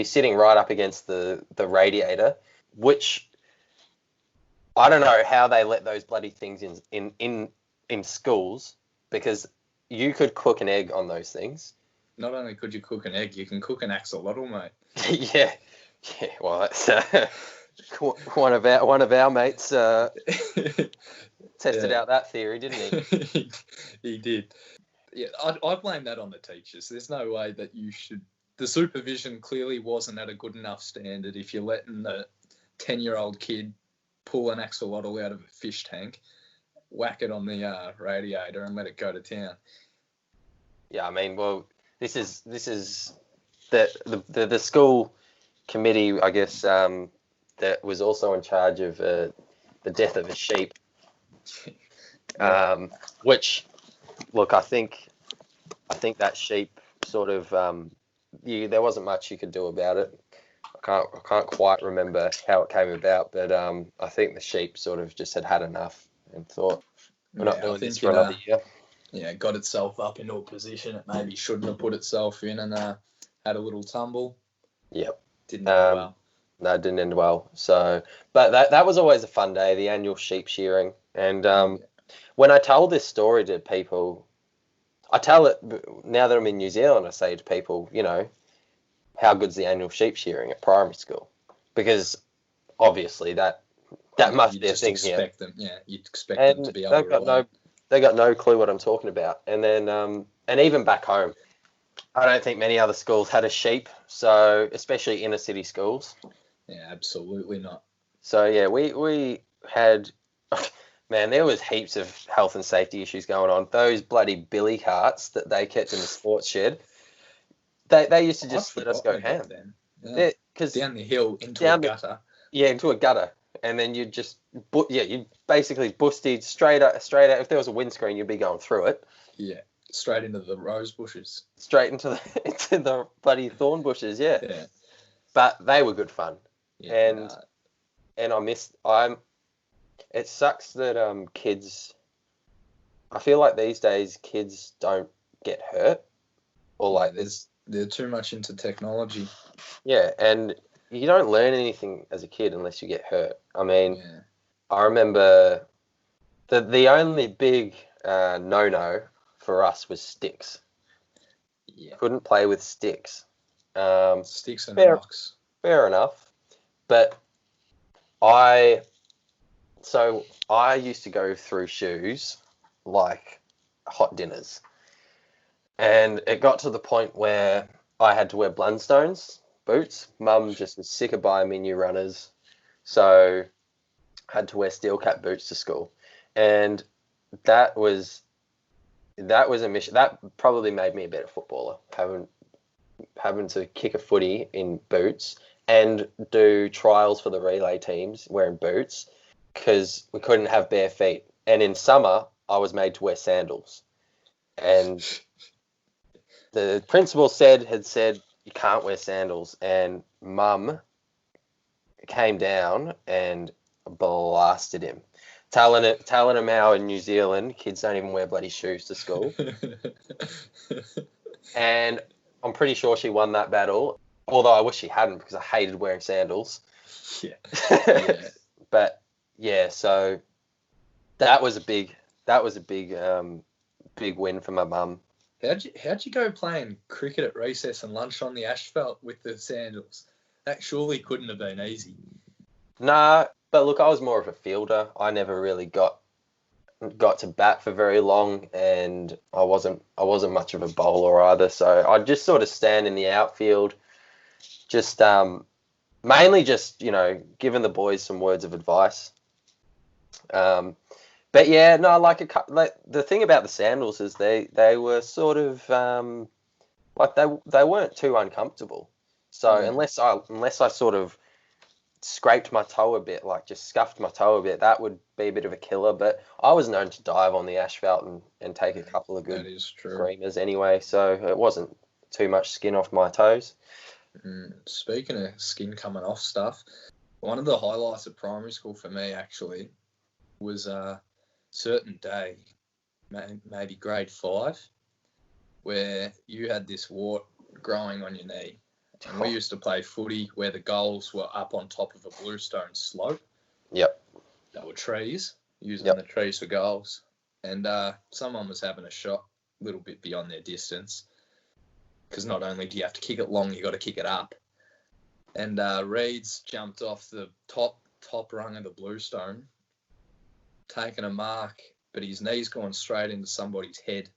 sitting right up against the radiator, which I don't know how they let those bloody things in schools, because you could cook an egg on those things. Not only could you cook an egg, you can cook an axolotl, mate. Yeah. Well, that's one of our mates tested out that theory, didn't he? He did. Yeah, I blame that on the teachers. There's no way that you should. The supervision clearly wasn't at a good enough standard if you're letting the 10-year-old kid pull an axolotl out of a fish tank, whack it on the radiator, and let it go to town. Yeah, I mean, well, this is the school committee, I guess, that was also in charge of the death of a sheep. Which, look, I think that sheep sort of there wasn't much you could do about it. I can't quite remember how it came about, but I think the sheep sort of just had enough and thought, we're not doing this for another year. Yeah, got itself up into a position it maybe shouldn't have put itself in, and had a little tumble. Yep. Didn't end well. No, it didn't end well. So, but that was always a fun day, the annual sheep shearing. And when I told this story to people, I tell it now that I'm in New Zealand. I say to people, how good's the annual sheep shearing at primary school? Because obviously that must be a thing here. You'd expect them to be able to relate. They got no clue what I'm talking about. And then and even back home, I don't think many other schools had a sheep. So especially inner city schools. Yeah, absolutely not. So yeah, we had, man, there was heaps of health and safety issues going on. Those bloody billy carts that they kept in the sports shed, they used to just let us go ham. Yeah. Cause down the hill into a gutter. Yeah, into a gutter, and then you basically busted straight out. If there was a windscreen, you'd be going through it. Yeah, straight into the rose bushes. Straight into the bloody thorn bushes. Yeah. Yeah. But they were good fun. Yeah, and it sucks that kids, I feel like these days kids don't get hurt, or like they're too much into technology. Yeah, and you don't learn anything as a kid unless you get hurt. I mean, I remember the only big no-no for us was sticks. Yeah. Couldn't play with sticks. Sticks and rocks. Fair enough. But I used to go through shoes like hot dinners. And it got to the point where I had to wear Blundstones boots. Mum just was sick of buying me new runners. So I had to wear steel cap boots to school. And that was a mission. That probably made me a better footballer, having to kick a footy in boots and do trials for the relay teams wearing boots, because we couldn't have bare feet. And in summer, I was made to wear sandals. And the principal had said, you can't wear sandals. And Mum came down and blasted him, telling him how in New Zealand, kids don't even wear bloody shoes to school. And I'm pretty sure she won that battle. Although I wish she hadn't, because I hated wearing sandals. Yeah. But yeah, so that was a big win for my mum. How'd you go playing cricket at recess and lunch on the asphalt with the sandals? That surely couldn't have been easy. Nah, But look, I was more of a fielder. I never really got to bat for very long, and I wasn't much of a bowler either. So I'd just sort of stand in the outfield, just mainly just giving the boys some words of advice. But yeah, no, like the thing about the sandals is they were sort of like they weren't too uncomfortable. So unless I sort of scraped my toe a bit, like just scuffed my toe a bit, that would be a bit of a killer. But I was known to dive on the asphalt and take a couple of good That is true. screamers anyway, so it wasn't too much skin off my toes. Speaking of skin coming off stuff, one of the highlights of primary school for me actually was a certain day, maybe grade 5, where you had this wart growing on your knee. And we used to play footy where the goals were up on top of a bluestone slope. Yep. That were trees, using Yep. the trees for goals. And someone was having a shot a little bit beyond their distance, because not only do you have to kick it long, you got to kick it up. And Reeds jumped off the top rung of the bluestone, taking a mark, but his knee's gone straight into somebody's head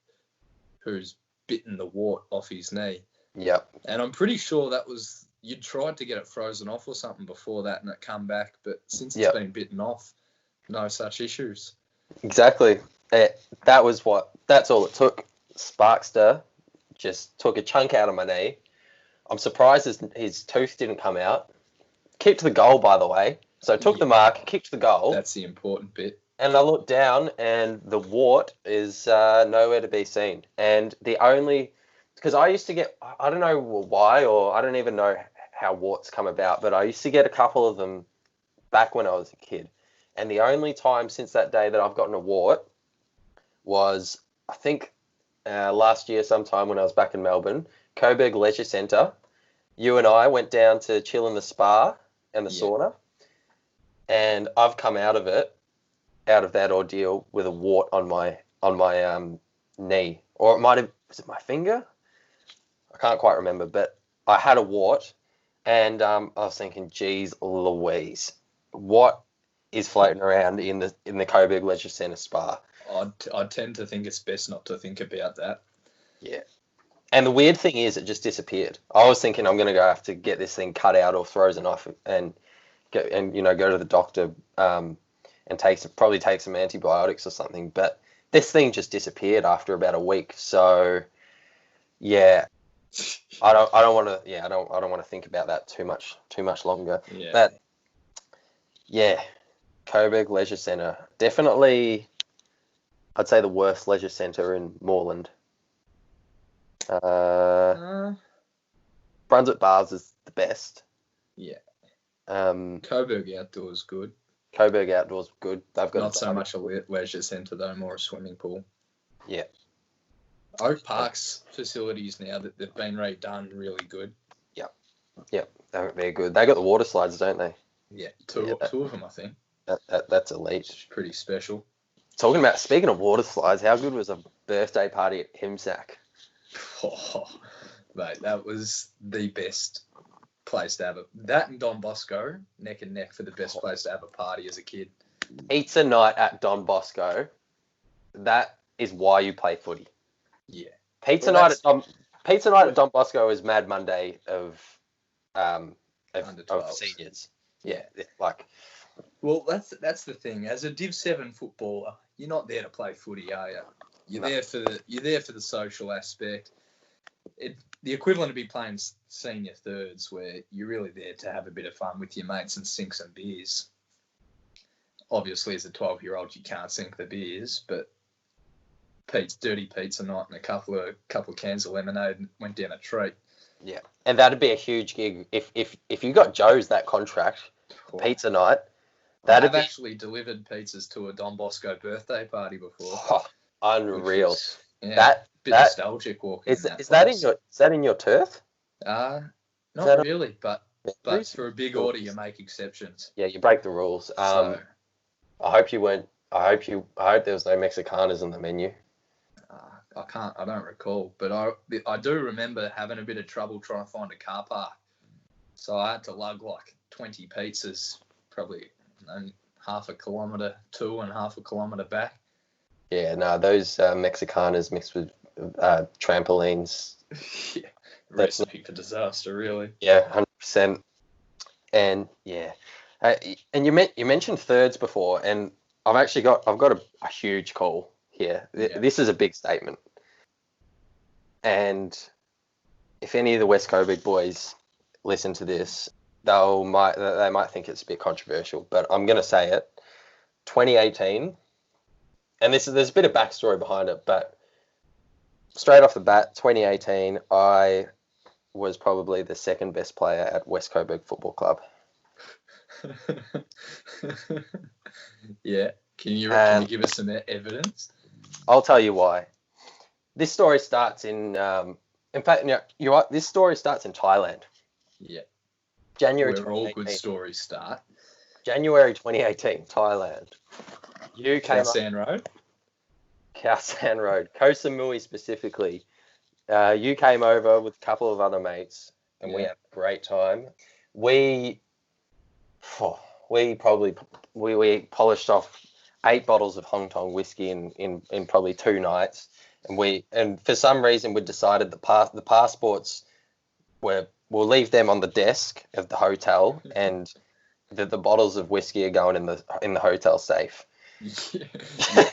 who's bitten the wart off his knee. Yep. And I'm pretty sure that was, you'd tried to get it frozen off or something before that and it come back, but since it's been bitten off, no such issues. Exactly. That's all it took. Sparkster just took a chunk out of my knee. I'm surprised his tooth didn't come out. Kicked the goal, by the way. So took the mark, kicked the goal. That's the important bit. And I looked down, and the wart is nowhere to be seen. And because I used to get, I don't know why, or I don't even know how warts come about, but I used to get a couple of them back when I was a kid. And the only time since that day that I've gotten a wart was, I think, last year sometime when I was back in Melbourne, Coburg Leisure Centre. You and I went down to chill in the spa and the sauna, and I've come out of that ordeal with a wart on my knee, or was it my finger? I can't quite remember, but I had a wart, and I was thinking, geez Louise, what is floating around in the Coburg Leisure Centre spa? I tend to think it's best not to think about that. Yeah. And the weird thing is, it just disappeared. I was thinking I'm going to have to get this thing cut out or frozen off and go to the doctor and probably take some antibiotics or something. But this thing just disappeared after about a week. So yeah, I don't want to think about that too much longer. Yeah. But yeah, Coburg Leisure Centre, definitely, I'd say the worst leisure centre in Moreland. Brunswick Bars is the best. Yeah. Coburg Outdoors good. Coburg Outdoors good. They've got not so much a leisure centre though, more a swimming pool. Yeah. Oak Park's facilities now that they've been redone, really good. Yep. They're good. They got the water slides, don't they? Yeah, two of them, I think. That's elite. It's pretty special. Speaking of water slides, how good was a birthday party at HIMSAC? Oh, mate, that was the best place to have that and Don Bosco, neck and neck for the best place to have a party as a kid. Pizza night at Don Bosco, that is why you play footy. Yeah. Pizza night at Don Bosco is Mad Monday of seniors. Yeah, like. Well, that's the thing. As a Div 7 footballer, you're not there to play footy, are you? You're there for the social aspect. The equivalent of be playing senior thirds, where you're really there to have a bit of fun with your mates and sink some beers. Obviously, as a 12-year-old, you can't sink the beers, but dirty pizza night and a couple of cans of lemonade went down a treat. Yeah, and that'd be a huge gig if you got Joe's that contract. Pizza night. I've actually delivered pizzas to a Don Bosco birthday party before. Oh, unreal. Was, bit nostalgic walking. Is that in your turf? Not really, but for a big order, you make exceptions. Yeah, you break the rules. I hope you weren't. I hope there was no Mexicanas on the menu. I don't recall, but I do remember having a bit of trouble trying to find a car park. So I had to lug like 20 pizzas, probably and half a kilometre to and half a kilometre back. Yeah, no, those Mexicanas mixed with trampolines. Yeah, recipe for disaster, really. Yeah, 100%. And yeah, and you mentioned thirds before, and I've got a huge call here. Yeah. This is a big statement, and if any of the West Coast boys listen to this, they might think it's a bit controversial, but I'm gonna say it. 2018, and there's a bit of backstory behind it, but straight off the bat, 2018, I was probably the second best player at West Coburg Football Club. Yeah. Can you give us some evidence? I'll tell you why. This story starts in fact, this story starts in Thailand. Yeah. January Where all 2018. good stories start. January 2018, Thailand. You came Khao San Road. Khao San Road, Koh Samui specifically. You came over with a couple of other mates, and we had a great time. We polished off 8 bottles of Hong Kong whiskey in probably 2 nights, and for some reason we decided the passports we'll leave them on the desk of the hotel, and the bottles of whiskey are going in the hotel safe. Yeah.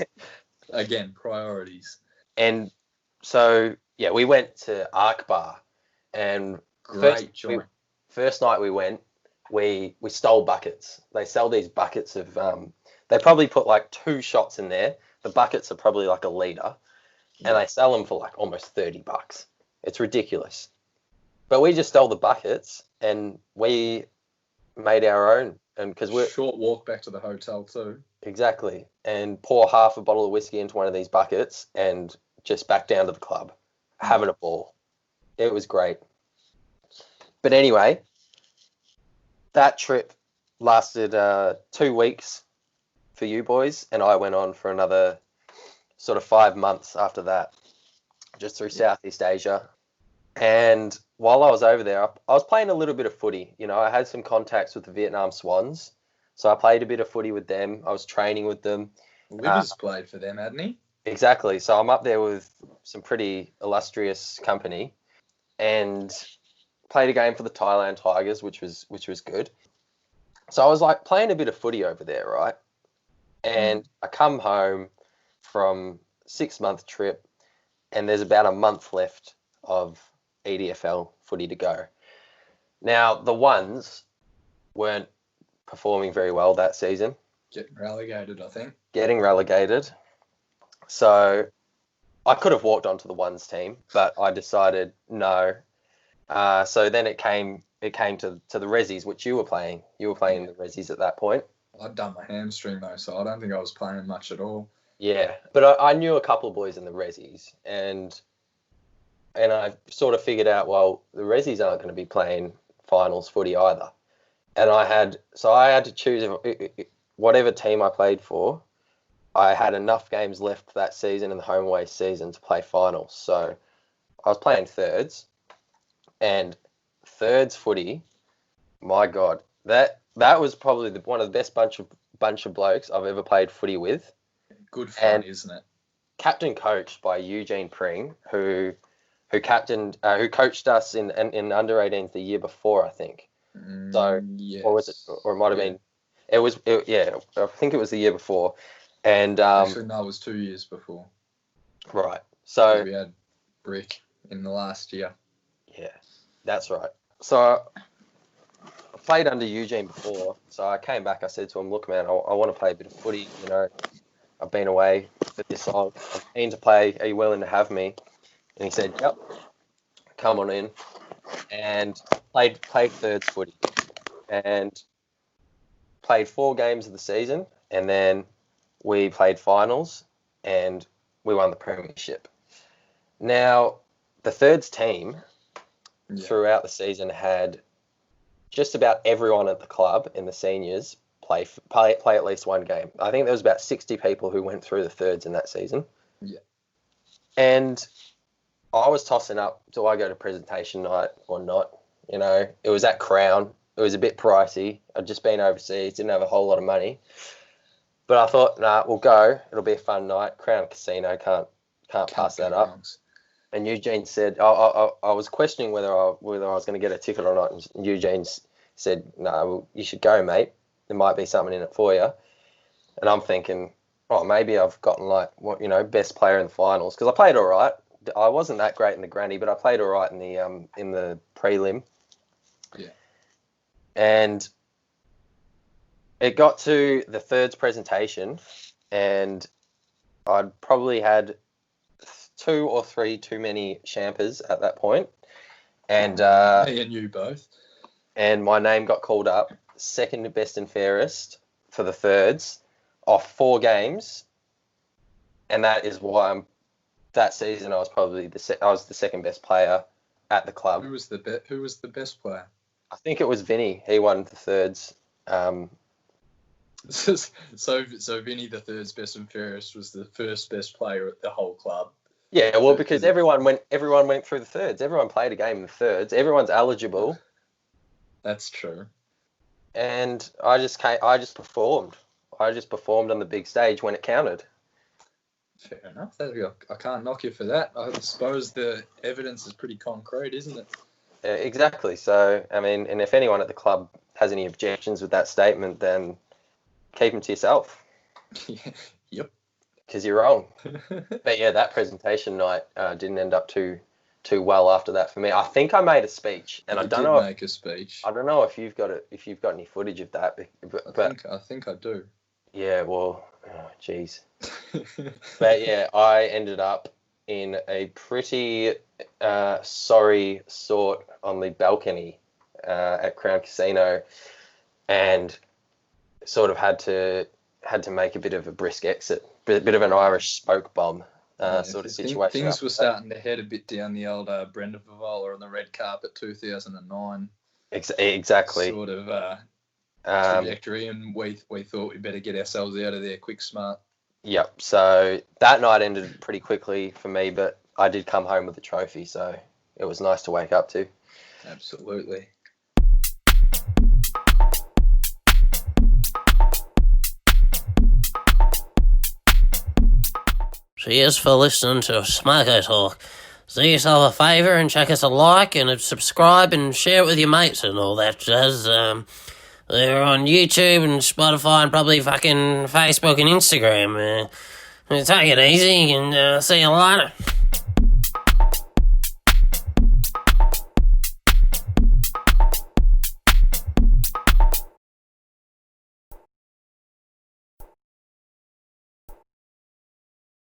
Again, priorities. And so yeah, we went to Ark Bar, and Great joint. First night we went, we stole buckets. They sell these buckets of they probably put like 2 shots in there. The buckets are probably like a litre, and they sell them for like almost $30. It's ridiculous. But we just stole the buckets and we made our own, and because we're short walk back to the hotel too. Exactly, and pour half a bottle of whiskey into one of these buckets and just back down to the club, having a ball. It was great. But anyway, that trip lasted 2 weeks for you boys, and I went on for another sort of 5 months after that, just through Southeast Asia. And while I was over there, I was playing a little bit of footy. You know, I had some contacts with the Vietnam Swans, so I played a bit of footy with them. I was training with them. Libby's played for them, hadn't he? Exactly. So I'm up there with some pretty illustrious company, and played a game for the Thailand Tigers, which was good. So I was like playing a bit of footy over there, right? And I come home from a 6-month trip, and there's about a month left of EDFL footy to go. Now, the ones weren't performing very well that season. Getting relegated, I think. Getting relegated. So I could have walked onto the ones team, but I decided no. So then it came to the Rezzies, which you were playing. You were playing the Rezzies at that point. I'd done my hamstring though, so I don't think I was playing much at all. Yeah, but I knew a couple of boys in the Rezzies, and I sort of figured out, well, the Rezzies aren't going to be playing finals footy either. And I had to choose whatever team I played for. I had enough games left that season in the home away season to play finals. So I was playing thirds, and thirds footy, my God, that was probably one of the best bunch of blokes I've ever played footy with. Good fun, isn't it? Captain coached by Eugene Pring, who coached us in under 18s the year before, I think. So, yes. Or was it? Or it might have been. I think it was the year before. And actually, no, it was 2 years before. Right. So we had Brick in the last year. Yeah, that's right. So I played under Eugene before. So I came back. I said to him, "Look, man, I want to play a bit of footy. You know, I've been away for this long. I'm keen to play. Are you willing to have me?" And he said, "Yep, come on in." And played thirds footy, and played 4 games of the season, and then we played finals, and we won the premiership. Now, the thirds team throughout the season had just about everyone at the club in the seniors play at least 1 game. I think there was about 60 people who went through the thirds in that season. Yeah. And I was tossing up, do I go to presentation night or not? You know, it was at Crown. It was a bit pricey. I'd just been overseas, didn't have a whole lot of money. But I thought, nah, we'll go. It'll be a fun night. Crown Casino, can't pass that up. And Eugene said, I was questioning whether I was going to get a ticket or not. And Eugene said, no, well, you should go, mate. There might be something in it for you. And I'm thinking, oh, maybe I've gotten best player in the finals, because I played all right. I wasn't that great in the granny, but I played all right in the prelim. Yeah. And it got to the thirds presentation, and I'd probably had 2 or 3 too many champers at that point. And me and you both. And my name got called up, second best and fairest for the thirds, off 4 games. And that is why that season I was probably the second best player at the club. Who was the best player? I think it was Vinny. He won the thirds. So Vinny, the thirds best and fairest, was the first best player at the whole club. Yeah, well, because everyone went through the thirds. Everyone played a game in the thirds. Everyone's eligible. That's true. And I just performed. I just performed on the big stage when it counted. Fair enough. I can't knock you for that. I suppose the evidence is pretty concrete, isn't it? Exactly. So, I mean, and if anyone at the club has any objections with that statement, then keep them to yourself. Yep. Because you're wrong. But yeah, that presentation night didn't end up too well after that for me. I think I made a speech, and I don't know. Make a speech. I don't know if you've got any footage of that. But I think I do. Yeah. Well, jeez. But yeah, I ended up in a pretty sorry sort on the balcony at Crown Casino, and sort of had to make a bit of a brisk exit, bit of an Irish smoke bomb sort of situation. Things were starting to head a bit down the old Brenda Favola on the red carpet 2009. Exactly. Sort of trajectory, and we thought we'd better get ourselves out of there quick, smart. Yep. So that night ended pretty quickly for me, but I did come home with a trophy, so it was nice to wake up to. Absolutely. Cheers for listening to Smoko Talk. Do yourself a favour and chuck us a like and a subscribe and share it with your mates and all that jazz. They're on YouTube and Spotify and probably fucking Facebook and Instagram. Take it easy and see you later.